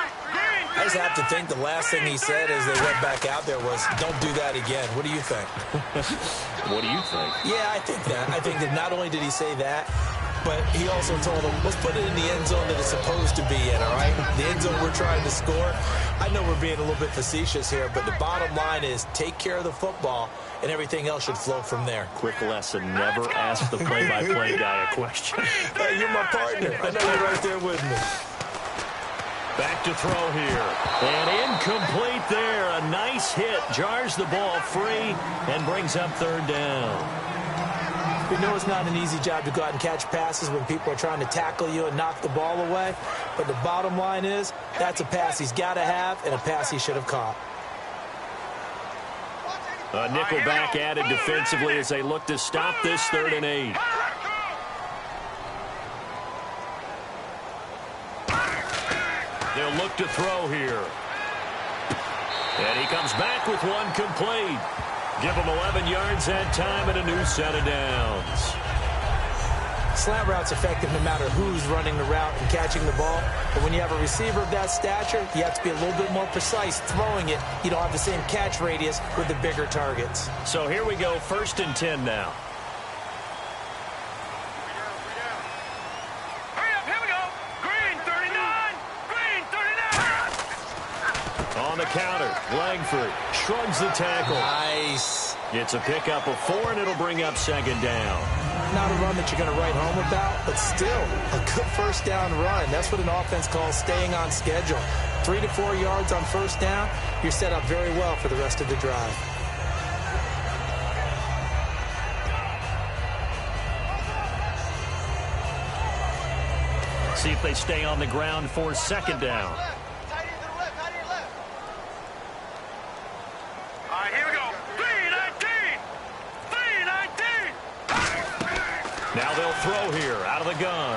I just have to think the last thing he said as they went back out there was, don't do that again. What do you think? What do you think? Yeah, I think that. I think that not only did he say that, but he also told them, let's put it in the end zone that it's supposed to be in, all right? The end zone we're trying to score. I know we're being a little bit facetious here, but the bottom line is take care of the football, and everything else should flow from there. Quick lesson, never ask the play-by-play guy a question. Hey, you're my partner. I know you're right there with me. Back to throw here. And incomplete there. A nice hit. Jars the ball free and brings up third down. We know it's not an easy job to go out and catch passes when people are trying to tackle you and knock the ball away. But the bottom line is that's a pass he's got to have and a pass he should have caught. A nickel back added defensively as they look to stop this 3rd and 8. They'll look to throw here. And he comes back with one complete. Give him 11 yards that time and a new set of downs. Slant route's effective no matter who's running the route and catching the ball. But when you have a receiver of that stature, you have to be a little bit more precise throwing it. You don't have the same catch radius with the bigger targets. So here we go, 1st and 10 now. Hurry up, here we go. Green 39. Green 39. On the counter, Langford shrugs the tackle. Nice. It's a pickup of 4, and it'll bring up 2nd down. Not a run that you're going to write home about, but still a good 1st down run. That's what an offense calls staying on schedule. 3 to 4 yards on 1st down, you're set up very well for the rest of the drive. See if they stay on the ground for 2nd down. All right, here we go. 319. 319. Now they'll throw here out of the gun.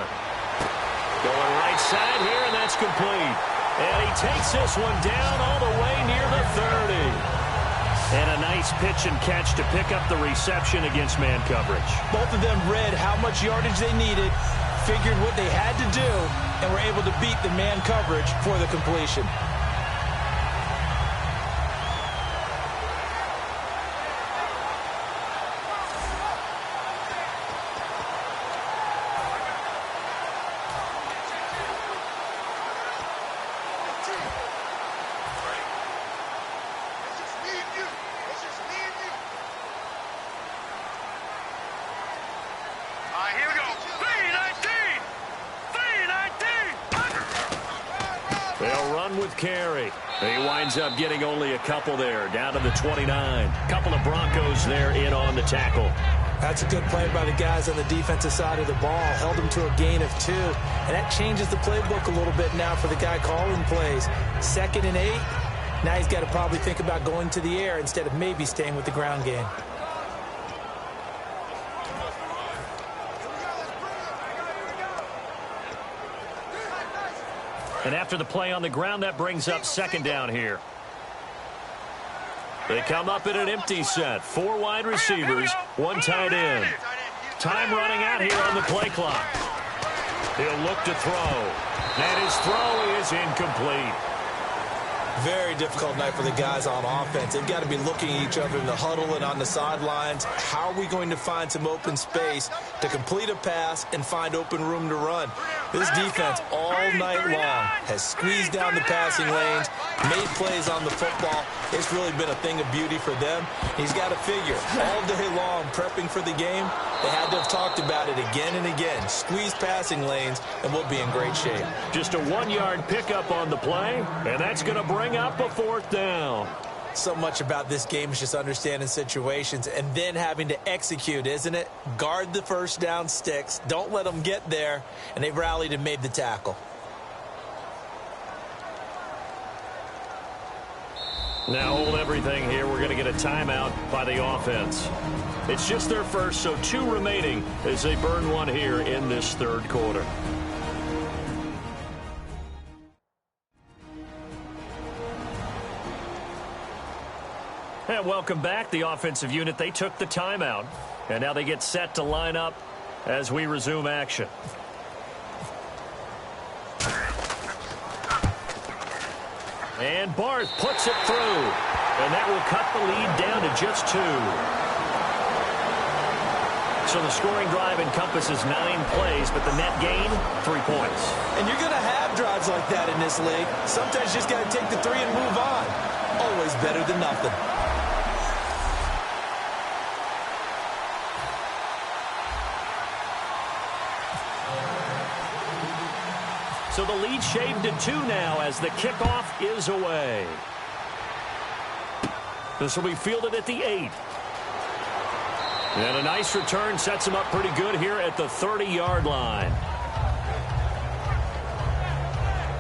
Going right side here, and that's complete. And he takes this one down all the way near the 30. And a nice pitch and catch to pick up the reception against man coverage. Both of them read how much yardage they needed, figured what they had to do, and were able to beat the man coverage for the completion. Carry. He winds up getting only a couple there, down to the 29. Couple of Broncos there in on the tackle. That's a good play by the guys on the defensive side of the ball. Held him to a gain of 2. And that changes the playbook a little bit now for the guy calling plays. 2nd and 8. Now he's got to probably think about going to the air instead of maybe staying with the ground game. And after the play on the ground, that brings up 2nd down here. They come up in an empty set. 4 wide receivers, 1 tight end. Time running out here on the play clock. He'll look to throw. And his throw is incomplete. Very difficult night for the guys on offense. They've got to be looking at each other in the huddle and on the sidelines. How are we going to find some open space to complete a pass and find open room to run? This defense all night long has squeezed down the passing lanes, made plays on the football. It's really been a thing of beauty for them. He's got to figure all day long prepping for the game. They had to have talked about it again and again. Squeeze passing lanes, and we'll be in great shape. Just a 1-yard pickup on the play, and that's going to bring up a 4th down. So much about this game is just understanding situations and then having to execute, isn't it? Guard the 1st down sticks. Don't let them get there. And they rallied and made the tackle. Now hold everything here. We're going to get a timeout by the offense. It's just their first, so 2 remaining as they burn 1 here in this 3rd quarter. And And welcome back, the offensive unit. They took the timeout, and now they get set to line up as we resume action. And Barth puts it through, and that will cut the lead down to just 2. So the scoring drive encompasses 9 plays, but the net gain, 3 points. And you're going to have drives like that in this league. Sometimes you just got to take the 3 and move on. Always better than nothing. So the lead shaved to 2 now as the kickoff is away. This will be fielded at the 8. And a nice return sets him up pretty good here at the 30-yard line.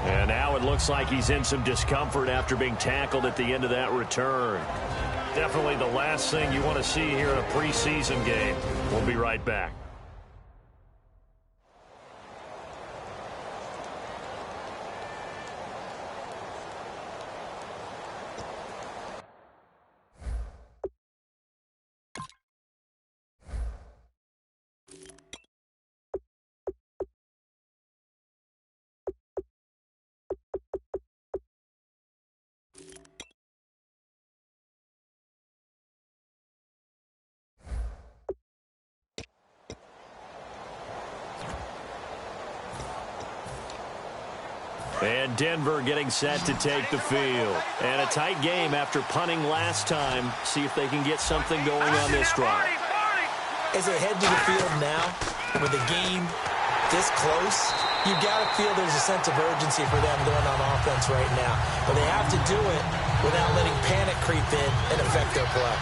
And now it looks like he's in some discomfort after being tackled at the end of that return. Definitely the last thing you want to see here in a preseason game. We'll be right back. And Denver getting set to take the field. And a tight game after punting last time. See if they can get something going on this drive. As they head to the field now, with the game this close, you've got to feel there's a sense of urgency for them going on offense right now. But they have to do it without letting panic creep in and affect their play.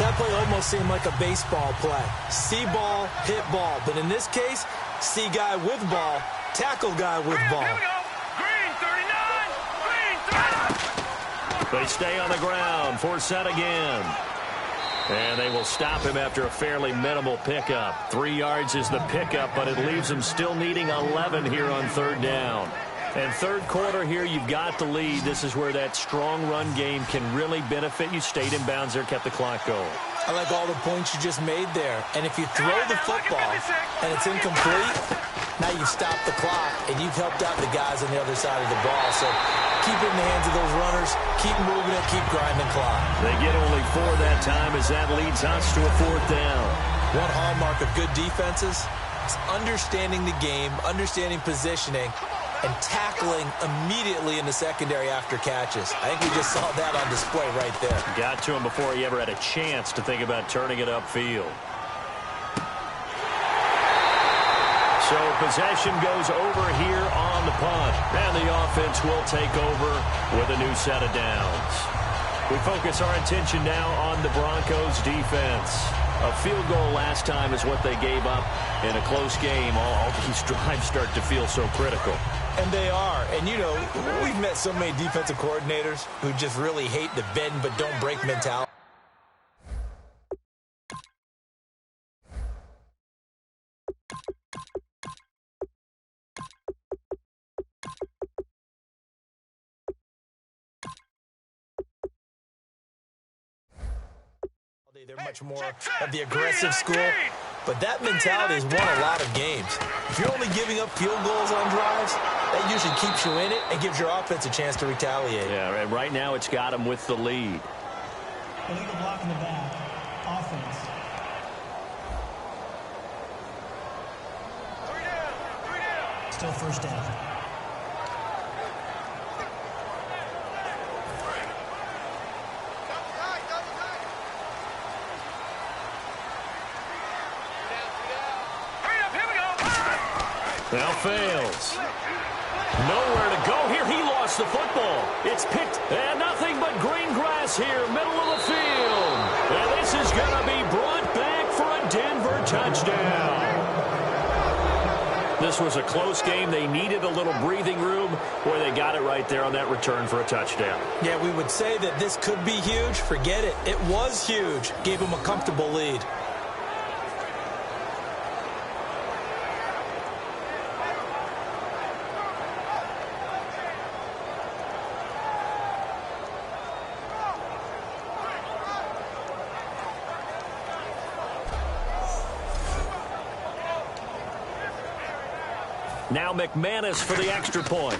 That play almost seemed like a baseball play. See ball, hit ball. But in this case, see guy with ball, tackle guy with ball. They stay on the ground for set again. And they will stop him after a fairly minimal pickup. 3 yards is the pickup, but it leaves them still needing 11 here on 3rd down. And 3rd quarter here, you've got the lead. This is where that strong run game can really benefit you. Stayed in bounds there, kept the clock going. I like all the points you just made there. And if you throw the football and it's incomplete, now you've stopped the clock and you've helped out the guys on the other side of the ball. So keep it in the hands of those runners. Keep moving it. Keep grinding clock. They get only 4 that time as that leads us to a 4th down. One hallmark of good defenses is understanding the game, understanding positioning, and tackling immediately in the secondary after catches. I think we just saw that on display right there. Got to him before he ever had a chance to think about turning it upfield. So possession goes over here on the punt. And the offense will take over with a new set of downs. We focus our attention now on the Broncos defense. A field goal last time is what they gave up in a close game. All these drives start to feel so critical. And they are. And, you know, we've met so many defensive coordinators who just really hate the bend but don't break mentality. They're much more of the aggressive school, but that mentality has won a lot of games. If you're only giving up field goals on drives, that usually keeps you in it and gives your offense a chance to retaliate. Yeah, and right now it's got them with the lead. Illegal block in the back. Offense. 3 down. Still 1st down. Now fails. Nowhere to go here. He lost the football. It's picked, and nothing but green grass here, middle of the field. And this is going to be brought back for a Denver touchdown. This was a close game. They needed a little breathing room where they got it right there on that return for a touchdown. Yeah, we would say that this could be huge. Forget it. It was huge. Gave them a comfortable lead. Now McManus for the extra point.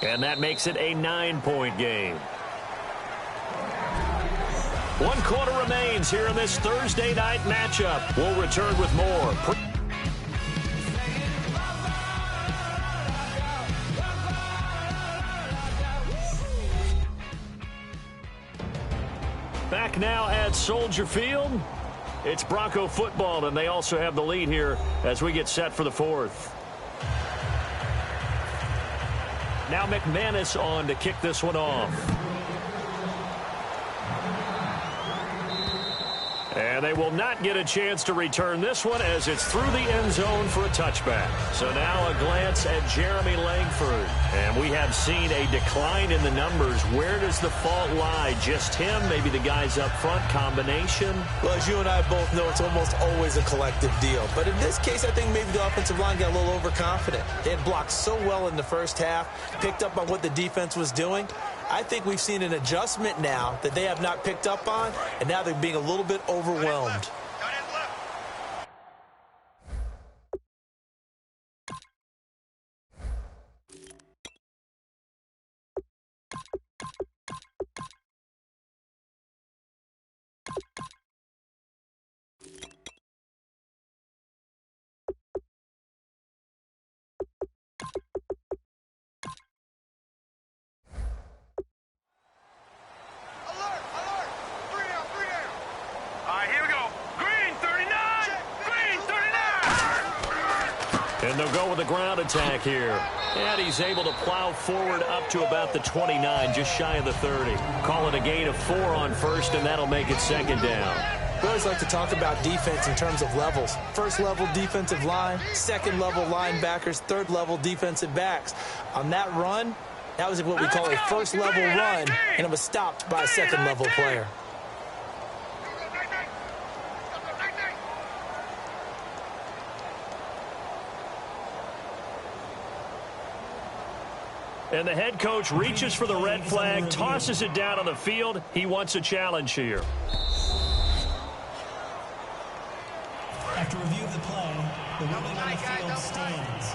And that makes it a 9-point game. 1 quarter remains here in this Thursday night matchup. We'll return with more. Back now at Soldier Field. It's Bronco football, and they also have the lead here as we get set for the fourth. Now McManus on to kick this one off. And they will not get a chance to return this one as it's through the end zone for a touchback. So now a glance at Jeremy Langford. And we have seen a decline in the numbers. Where does the fault lie? Just him? Maybe the guys up front? Combination? Well, as you and I both know, it's almost always a collective deal. But in this case, I think maybe the offensive line got a little overconfident. They had blocked so well in the first half, picked up on what the defense was doing. I think we've seen an adjustment now that they have not picked up on, and now they're being a little bit overwhelmed. And they'll go with a ground attack here. And he's able to plow forward up to about the 29, just shy of the 30. Call it a gain of 4 on first, and that'll make it second down. We always like to talk about defense in terms of levels. First level defensive line, second level linebackers, third level defensive backs. On that run, that was what we call a first level run, and it was stopped by a second level player. And the head coach reaches for the red flag, tosses it down on the field. He wants a challenge here. After review of the play, the ruling on the field stands.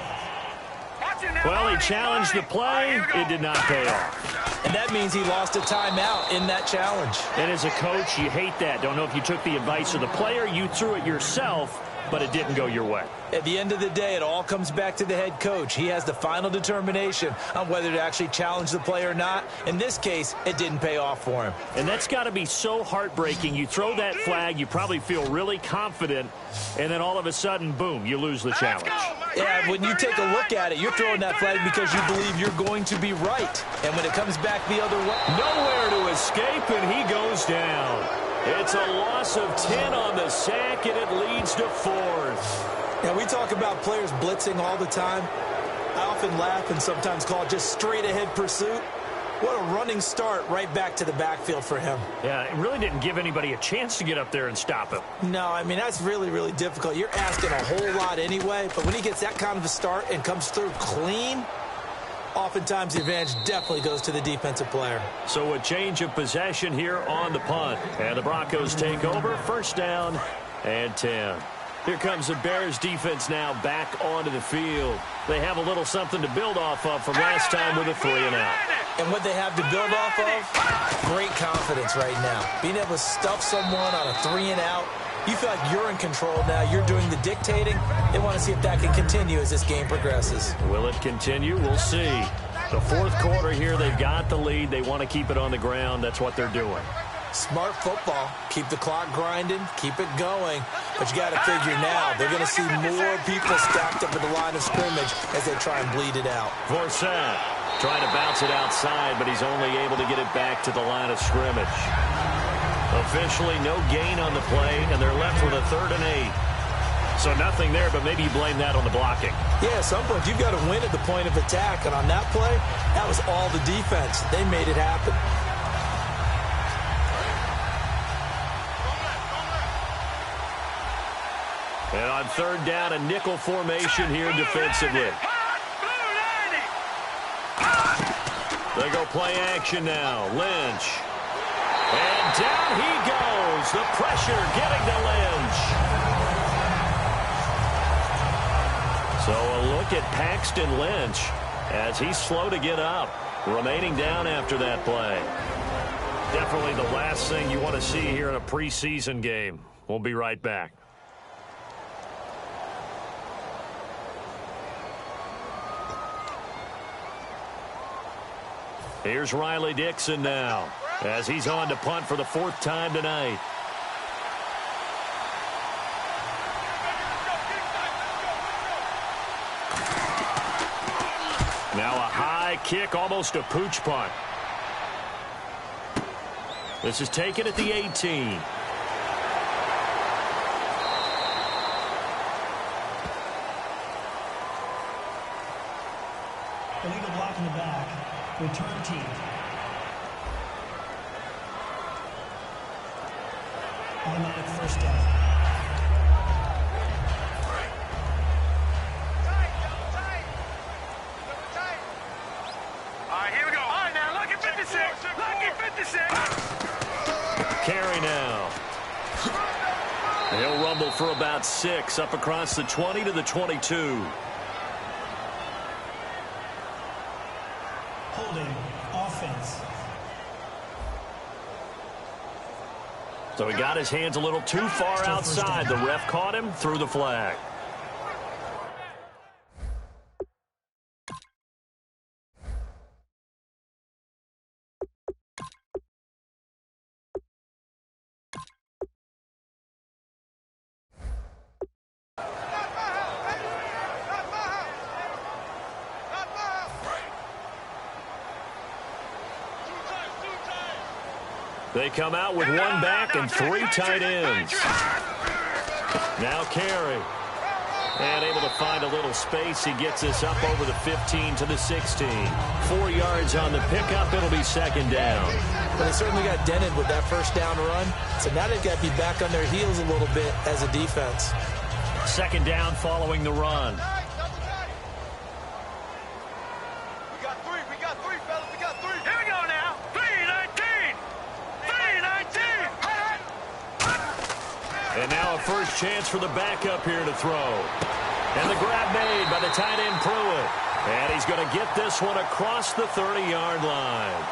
Well, he challenged the play. It did not pay off. And that means he lost a timeout in that challenge. And as a coach, you hate that. Don't know if you took the advice of the player, you threw it yourself, but it didn't go your way. At the end of the day, it all comes back to the head coach. He has the final determination on whether to actually challenge the play or not. In this case, it didn't pay off for him. And that's got to be so heartbreaking. You throw that flag, you probably feel really confident, and then all of a sudden, boom, you lose the challenge. Yeah, when you take a look at it, you're throwing that flag because you believe you're going to be right. And when it comes back the other way, nowhere to escape, and he goes down. It's a loss of 10 on the sack, and it leads to 4th. Now, we talk about players blitzing all the time. I often laugh and sometimes call it just straight-ahead pursuit. What a running start right back to the backfield for him. Yeah, it really didn't give anybody a chance to get up there and stop him. No, I mean, that's really, really difficult. You're asking a whole lot anyway, but when he gets that kind of a start and comes through clean, oftentimes the advantage definitely goes to the defensive player. So a change of possession here on the punt. And the Broncos take over, first down and 10. Here comes the Bears defense now back onto the field. They have a little something to build off of from last time with a 3-and-out. And what they have to build off of, great confidence right now. Being able to stuff someone on a 3-and-out, you feel like you're in control now. You're doing the dictating. They want to see if that can continue as this game progresses. Will it continue? We'll see. The fourth quarter here, they've got the lead. They want to keep it on the ground. That's what they're doing. Smart football. Keep the clock grinding. Keep it going. But you got to figure now, they're going to see more people stacked up at the line of scrimmage as they try and bleed it out. Forsett trying to bounce it outside, but he's only able to get it back to the line of scrimmage. Officially no gain on the play, and they're left with a 3rd and 8. So nothing there, but maybe you blame that on the blocking. Yeah, at some point you've got to win at the point of attack, and on that play, that was all the defense. They made it happen. And on 3rd down, a nickel formation here defensively. They go play action now. Lynch. And down he goes. The pressure getting to Lynch. So a look at Paxton Lynch as he's slow to get up, remaining down after that play. Definitely the last thing you want to see here in a preseason game. We'll be right back. Here's Riley Dixon now as he's on to punt for the 4th time tonight. Now a high kick, almost a pooch punt. This is taken at the 18. Illegal block in the back. Return team. Automatic first down. All right, here we go. All right, now, lucky 56. Lucky 56. Carry now. He'll rumble for about 6 up across the 20 to the 22. Holding offense. So he got his hands a little too far outside. The ref caught him, threw the flag. They come out with 1 back and 3 tight ends. Now Carey. And able to find a little space. He gets this up over the 15 to the 16. 4 yards on the pickup. It'll be 2nd down. Well, they certainly got dented with that first down run. So now they've got to be back on their heels a little bit as a defense. 2nd down following the run. We got three, fellas. We got 3. Here we go now. 3-19. 3-19. And now a first chance for the backup here to throw. And the grab made by the tight end Pruitt. And he's going to get this one across the 30-yard line.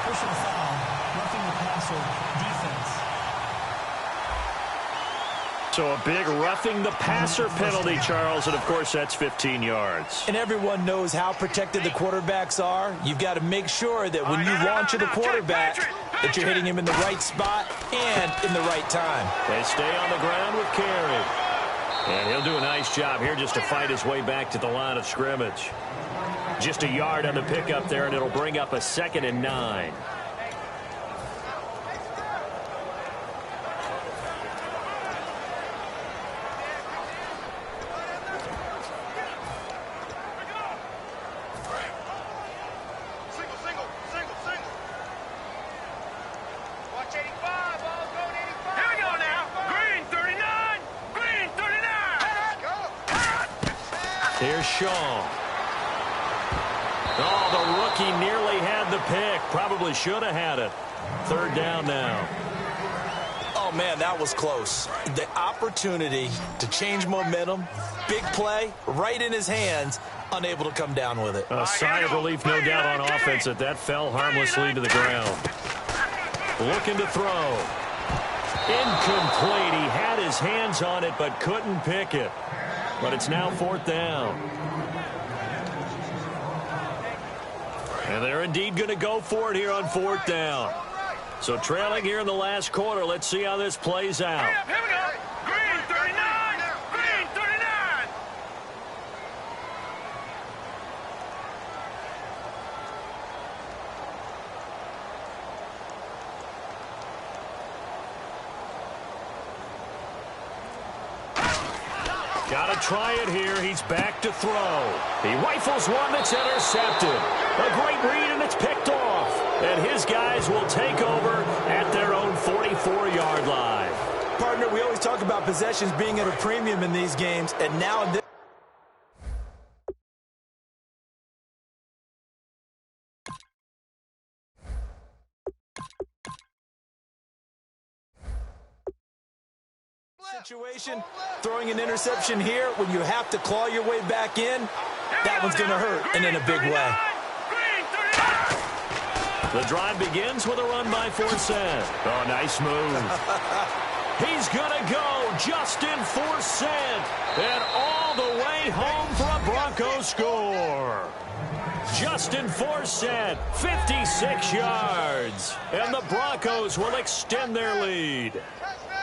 Personal foul. Roughing the passer. Defense. So a big roughing the passer penalty, Charles, and of course that's 15 yards. And everyone knows how protected the quarterbacks are. You've got to make sure that when you launch at the quarterback, that you're hitting him in the right spot and in the right time. They stay on the ground with Carey. And he'll do a nice job here just to fight his way back to the line of scrimmage. Just a yard on the pickup there, and it'll bring up a 2nd and 9. Here's Shaw. Oh, the rookie nearly had the pick. Probably should have had it. 3rd down now. Oh, man, that was close. The opportunity to change momentum, big play, right in his hands, unable to come down with it. A sigh of relief, no doubt, on offense that fell harmlessly to the ground. Looking to throw. Incomplete. He had his hands on it but couldn't pick it. But it's now 4th down. And they're indeed going to go for it here on 4th down. So trailing here in the last quarter. Let's see how this plays out. Here we go. Green 39. Green 39. Got to try it here. He's back to throw. He rifles one that's intercepted. A great read, and it's picked off. And his guys will take over at their own 44-yard line. Partner, we always talk about possessions being at a premium in these games, and now in this Situation, throwing an interception here when you have to claw your way back in, that one's going to hurt, and in a big way. The drive begins with a run by Forsett. Oh, nice move. He's going to go, Justin Forsett, and all the way home for a Broncos score. Justin Forsett, 56 yards, and the Broncos will extend their lead.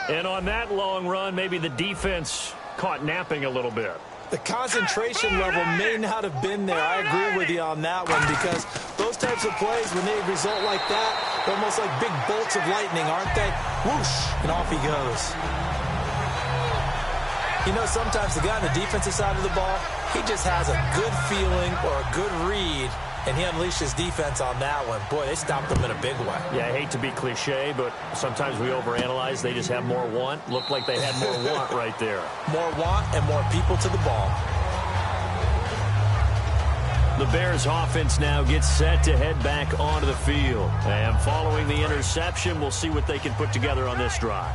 And on that long run, maybe the defense caught napping a little bit. The concentration level may not have been there. I agree with you on that one, because those types of plays, when they result like that, they're almost like big bolts of lightning, aren't they? Whoosh, and off he goes. You know, sometimes the guy on the defensive side of the ball, he just has a good feeling or a good read, and he unleashed his defense on that one. Boy, they stopped him in a big way. Yeah, I hate to be cliche, but sometimes we overanalyze. They just have more want. Looked like they had more want right there. More want and more people to the ball. The Bears offense now gets set to head back onto the field. And following the interception, we'll see what they can put together on this drive.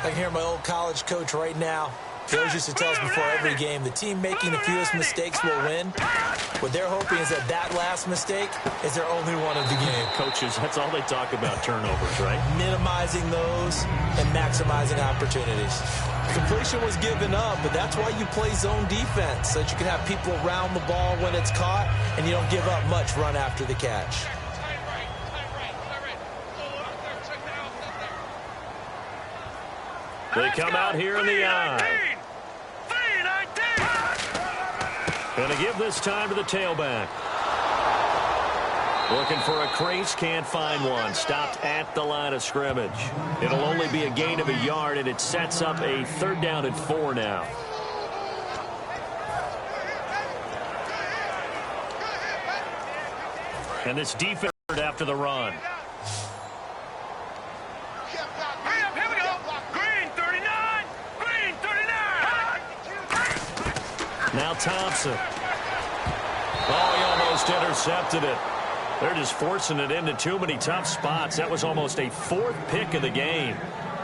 I can hear my old college coach right now. He always used to tell us before every game, the team making the fewest mistakes will win. What they're hoping is that that last mistake is their only one of the game. Coaches, that's all they talk about, turnovers, right? Minimizing those and maximizing opportunities. Completion was given up, but that's why you play zone defense, so that you can have people around the ball when it's caught, and you don't give up much run after the catch. They come out here in the eye. Going to give this time to the tailback. Looking for a crease, can't find one. Stopped at the line of scrimmage. It'll only be a gain of a yard, and it sets up a 3rd down and 4 now. And this defense after the run. Now Thompson. Oh, he almost intercepted it. They're just forcing it into too many tough spots. That was almost a 4th pick of the game.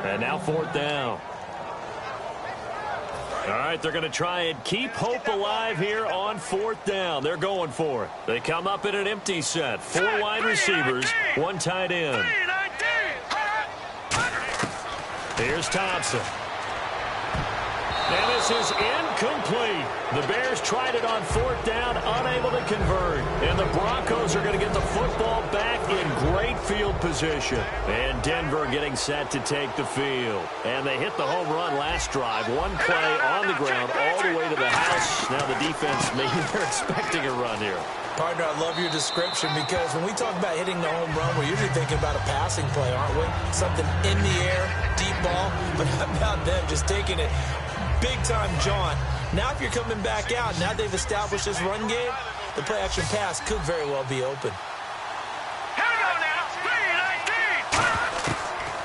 And now 4th down. All right, they're going to try and keep hope alive here on 4th down. They're going for it. They come up in an empty set. 4 wide receivers, 1 tight end. Here's Thompson. And this is incomplete. The Bears tried it on 4th down, unable to convert. And the Broncos are going to get the football back in great field position. And Denver getting set to take the field. And they hit the home run last drive. 1 play on the ground all the way to the house. Now the defense, maybe they're expecting a run here. Partner, I love your description, because when we talk about hitting the home run, we're usually thinking about a passing play, aren't we? Something in the air, deep ball. But how about them just taking it big-time jaunt? Now if you're coming back out, now they've established this run game, the play-action pass could very well be open. Here we go now.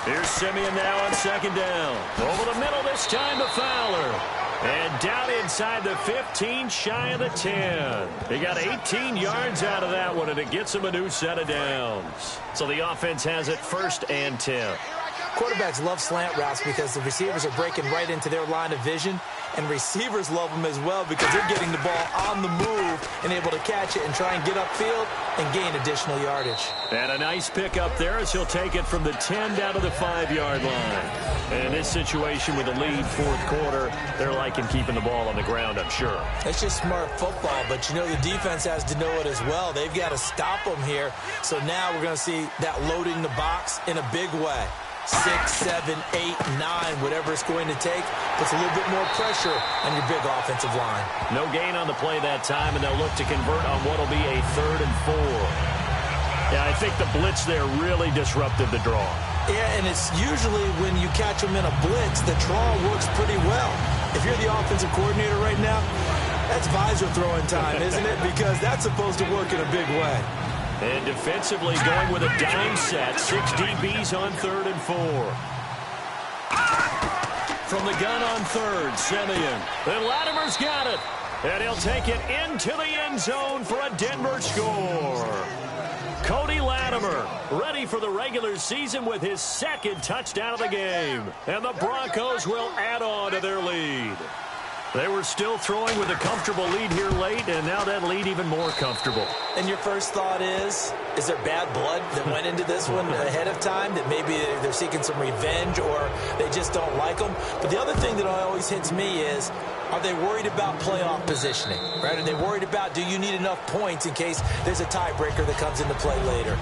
3-19. Here's Simeon now on 2nd down. Over the middle this time to Fowler. And down inside the 15, shy of the 10. He got 18 yards out of that one, and it gets him a new set of downs. So the offense has it 1st and 10. Quarterbacks love slant routes because the receivers are breaking right into their line of vision, and receivers love them as well because they're getting the ball on the move and able to catch it and try and get upfield and gain additional yardage. And a nice pick up there as he'll take it from the 10 down to the 5-yard line. And in this situation with the lead 4th quarter, they're liking keeping the ball on the ground, I'm sure. It's just smart football, but you know the defense has to know it as well. They've got to stop them here. So now we're going to see that loading the box in a big way. 6, 7, 8, 9, whatever it's going to take, puts a little bit more pressure on your big offensive line. No gain on the play that time, and they'll look to convert on what will be a 3rd and 4. Yeah, I think the blitz there really disrupted the draw. Yeah, and it's usually when you catch them in a blitz, the draw works pretty well. If you're the offensive coordinator right now, that's visor throwing time, isn't it? Because that's supposed to work in a big way. And defensively going with a dime set. 6 DBs on 3rd and 4. From the gun on 3rd, Simeon. And Latimer's got it. And he'll take it into the end zone for a Denver score. Cody Latimer, ready for the regular season with his second touchdown of the game. And the Broncos will add on to their lead. They were still throwing with a comfortable lead here late, and now that lead even more comfortable. And your first thought is there bad blood that went into this one ahead of time, that maybe they're seeking some revenge or they just don't like them? But the other thing that always hits me is, are they worried about playoff positioning, right? Are they worried about, do you need enough points in case there's a tiebreaker that comes into play later?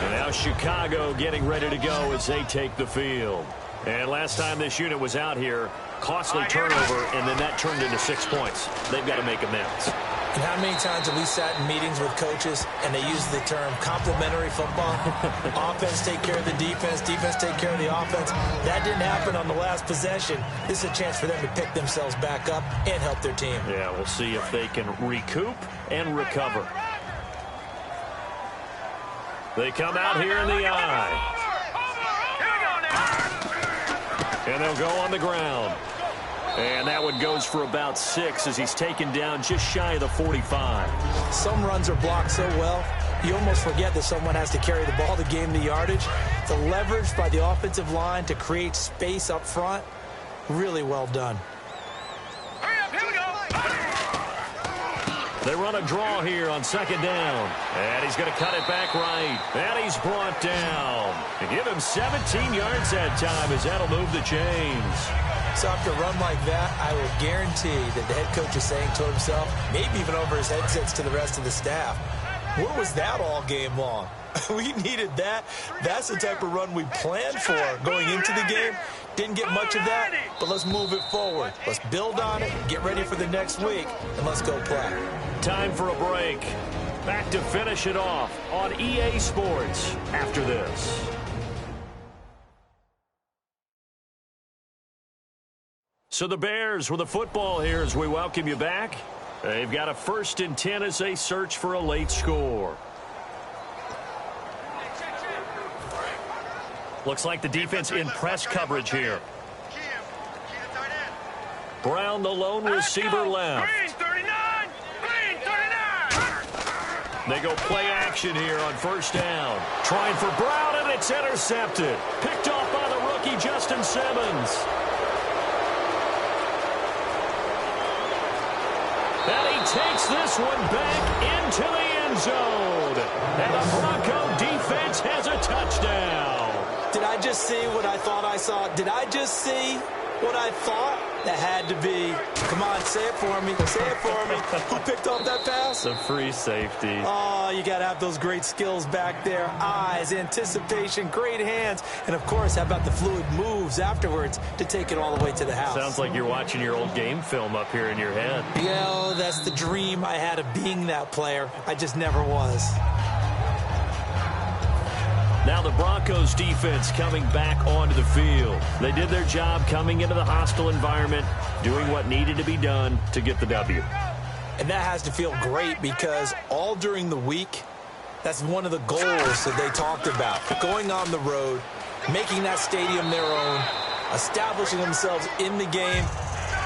And now Chicago getting ready to go as they take the field. And last time this unit was out here, costly turnover, and then that turned into 6 points. They've got to make amends. And how many times have we sat in meetings with coaches and they use the term complementary football? Offense take care of the defense, defense take care of the offense. That didn't happen on the last possession. This is a chance for them to pick themselves back up and help their team. Yeah, we'll see if they can recoup and recover. They come out here in the eye. And they'll go on the ground. And that one goes for about 6 as he's taken down just shy of the 45. Some runs are blocked so well, you almost forget that someone has to carry the ball to gain the yardage. The leverage by the offensive line to create space up front, really well done. They run a draw here on second down. And he's going to cut it back right. And he's brought down. And give him 17 yards that time as that'll move the chains. So after a run like that, I will guarantee that the head coach is saying to himself, maybe even over his headsets to the rest of the staff, where was that all game long? We needed that. That's the type of run we planned for going into the game. Didn't get much of that, but let's move it forward. Let's build on it, get ready for the next week, and let's go play. Time for a break. Back to finish it off on EA Sports after this. So the Bears with the football here as we welcome you back. They've got a 1st and 10 as they search for a late score. Looks like the defense in press coverage here. Brown, the lone receiver left. They go play action here on 1st down. Trying for Brown, and it's intercepted. Picked off by the rookie, Justin Simmons. And he takes this one back into the end zone. And the Bronco defense has a touchdown. Did I just see what I thought I saw? Did I just see what I thought? That had to be. Come on, say it for me. Say it for me. Who picked off that pass? The free safety. Oh, you got to have those great skills back there. Eyes, anticipation, great hands. And, of course, how about the fluid moves afterwards to take it all the way to the house? Sounds like you're watching your old game film up here in your head. Yeah, that's the dream I had of being that player. I just never was. Now the Broncos defense coming back onto the field. They did their job coming into the hostile environment, doing what needed to be done to get the W. And that has to feel great because all during the week, that's one of the goals that they talked about. Going on the road, making that stadium their own, establishing themselves in the game.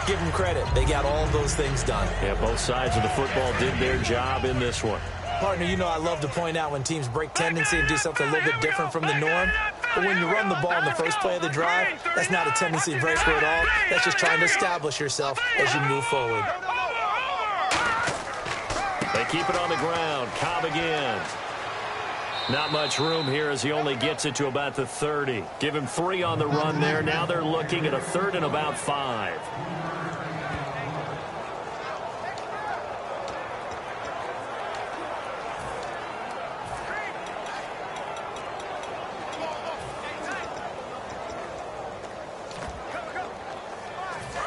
Give them credit. They got all those things done. Yeah, both sides of the football did their job in this one. Partner, you know I love to point out when teams break tendency and do something a little bit different from the norm. But when you run the ball in the first play of the drive, that's not a tendency breaker at all. That's just trying to establish yourself as you move forward. They keep it on the ground. Cobb again. Not much room here as he only gets it to about the 30. Give him 3 on the run there. Now they're looking at a 3rd and about 5.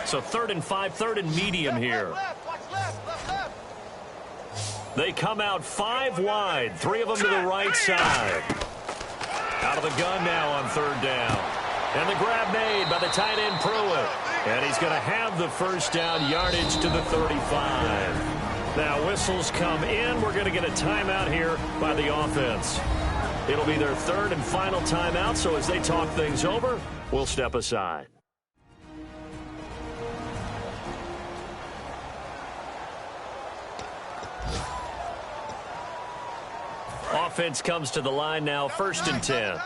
So 3rd and 5, 3rd and medium here. They come out 5 wide, 3 of them to the right side. Out of the gun now on 3rd down. And the grab made by the tight end Pruitt. And he's going to have the 1st down, yardage to the 35. Now whistles come in. We're going to get a timeout here by the offense. It'll be their 3rd and final timeout, so as they talk things over, we'll step aside. Offense comes to the line now, 1st and 10.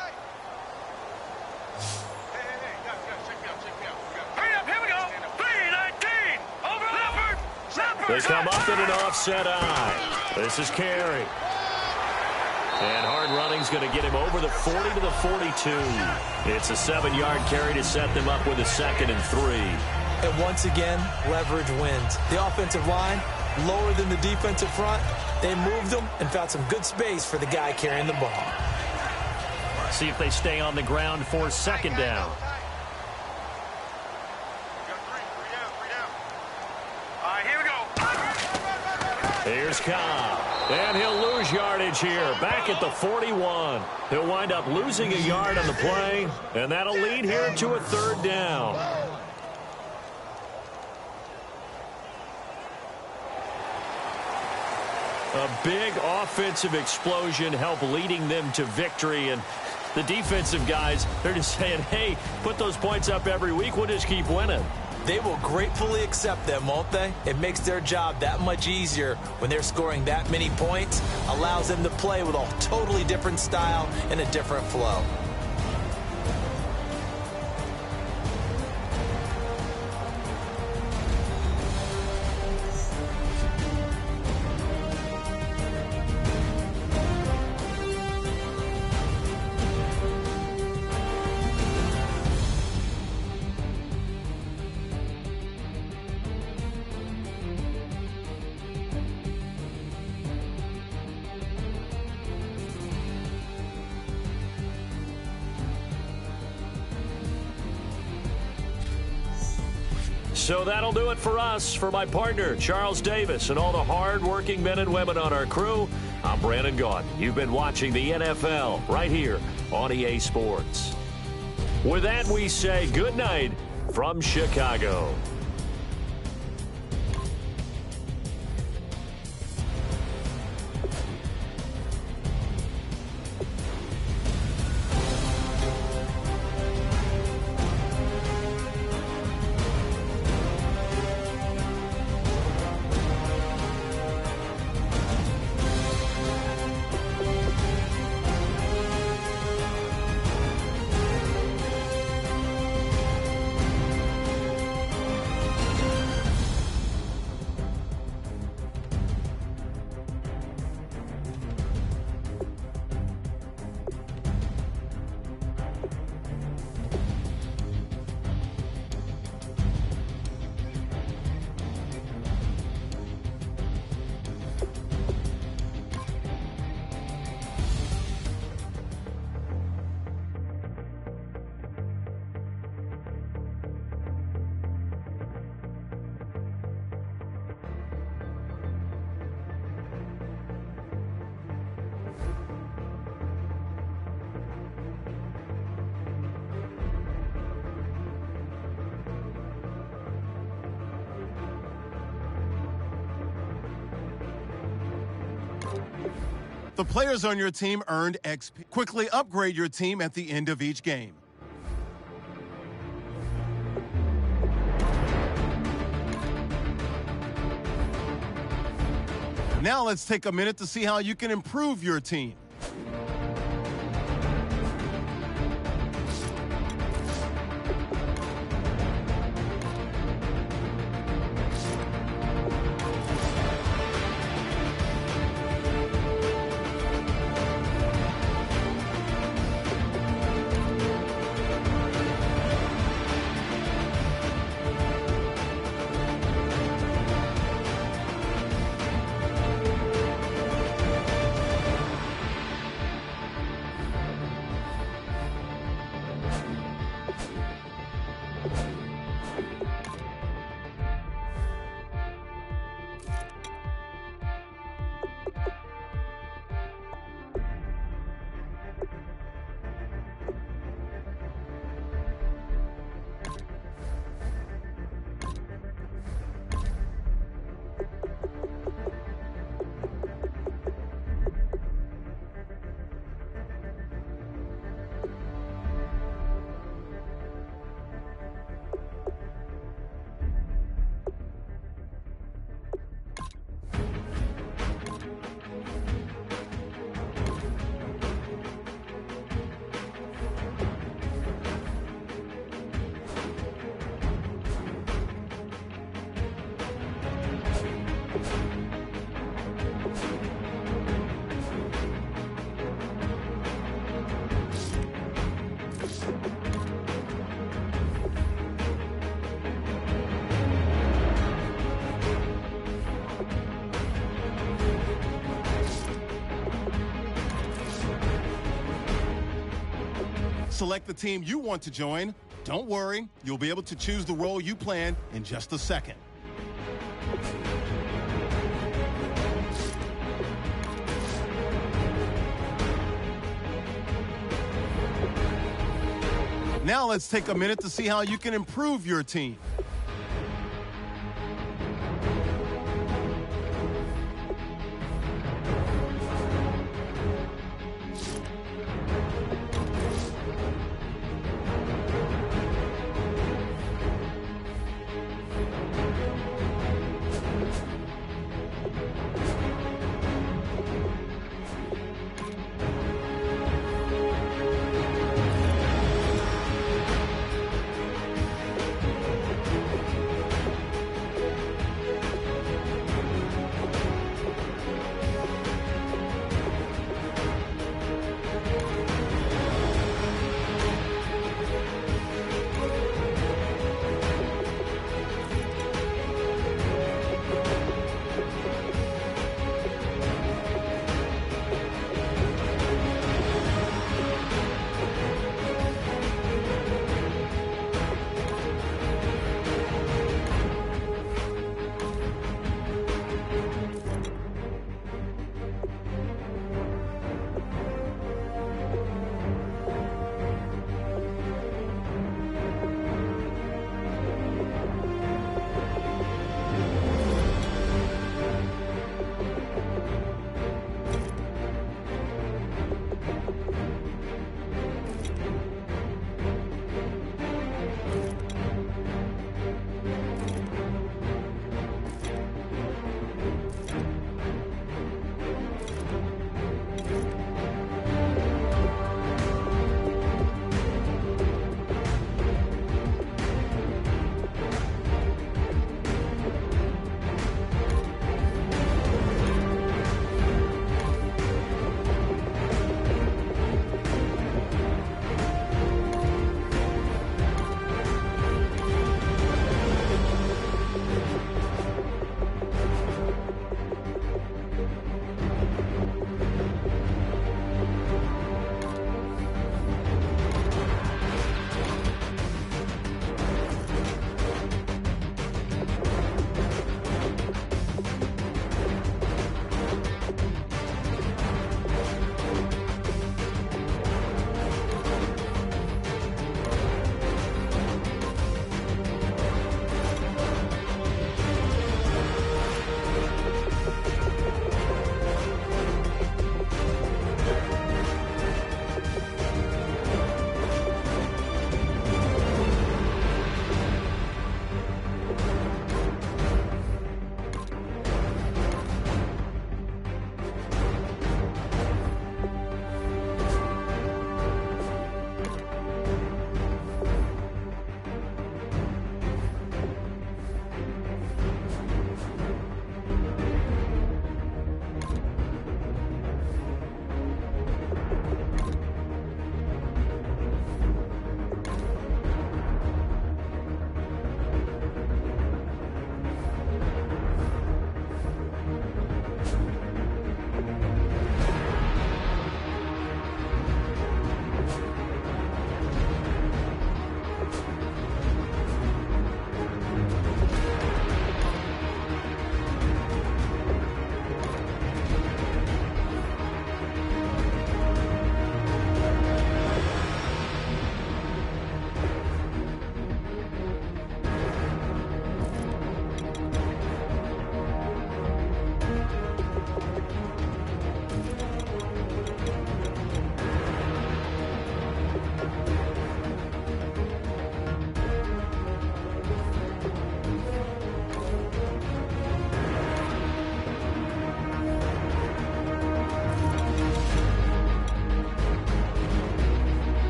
They come up in an offset eye. This is Carey. And hard running's going to get him over the 40 to the 42. It's a 7-yard carry to set them up with a 2nd and 3. And once again, leverage wins. The offensive line, lower than the defensive front. They moved them and found some good space for the guy carrying the ball. See if they stay on the ground for 2nd down. Here's Cobb. And he'll lose yardage here. Back at the 41. He'll wind up losing a yard on the play. And that'll lead here to a 3rd down. A big offensive explosion helped leading them to victory. And the defensive guys, they're just saying, hey, put those points up every week. We'll just keep winning. They will gratefully accept them, won't they? It makes their job that much easier when they're scoring that many points. Allows them to play with a totally different style and a different flow. So that'll do it for us. For my partner, Charles Davis, and all the hard-working men and women on our crew, I'm Brandon Gaudin. You've been watching the NFL right here on EA Sports. With that, we say good night from Chicago. The players on your team earned XP. Quickly upgrade your team at the end of each game. Now let's take a minute to see how you can improve your team. Select the team you want to join. Don't worry, you'll be able to choose the role you plan in just a second. Now let's take a minute to see how you can improve your team.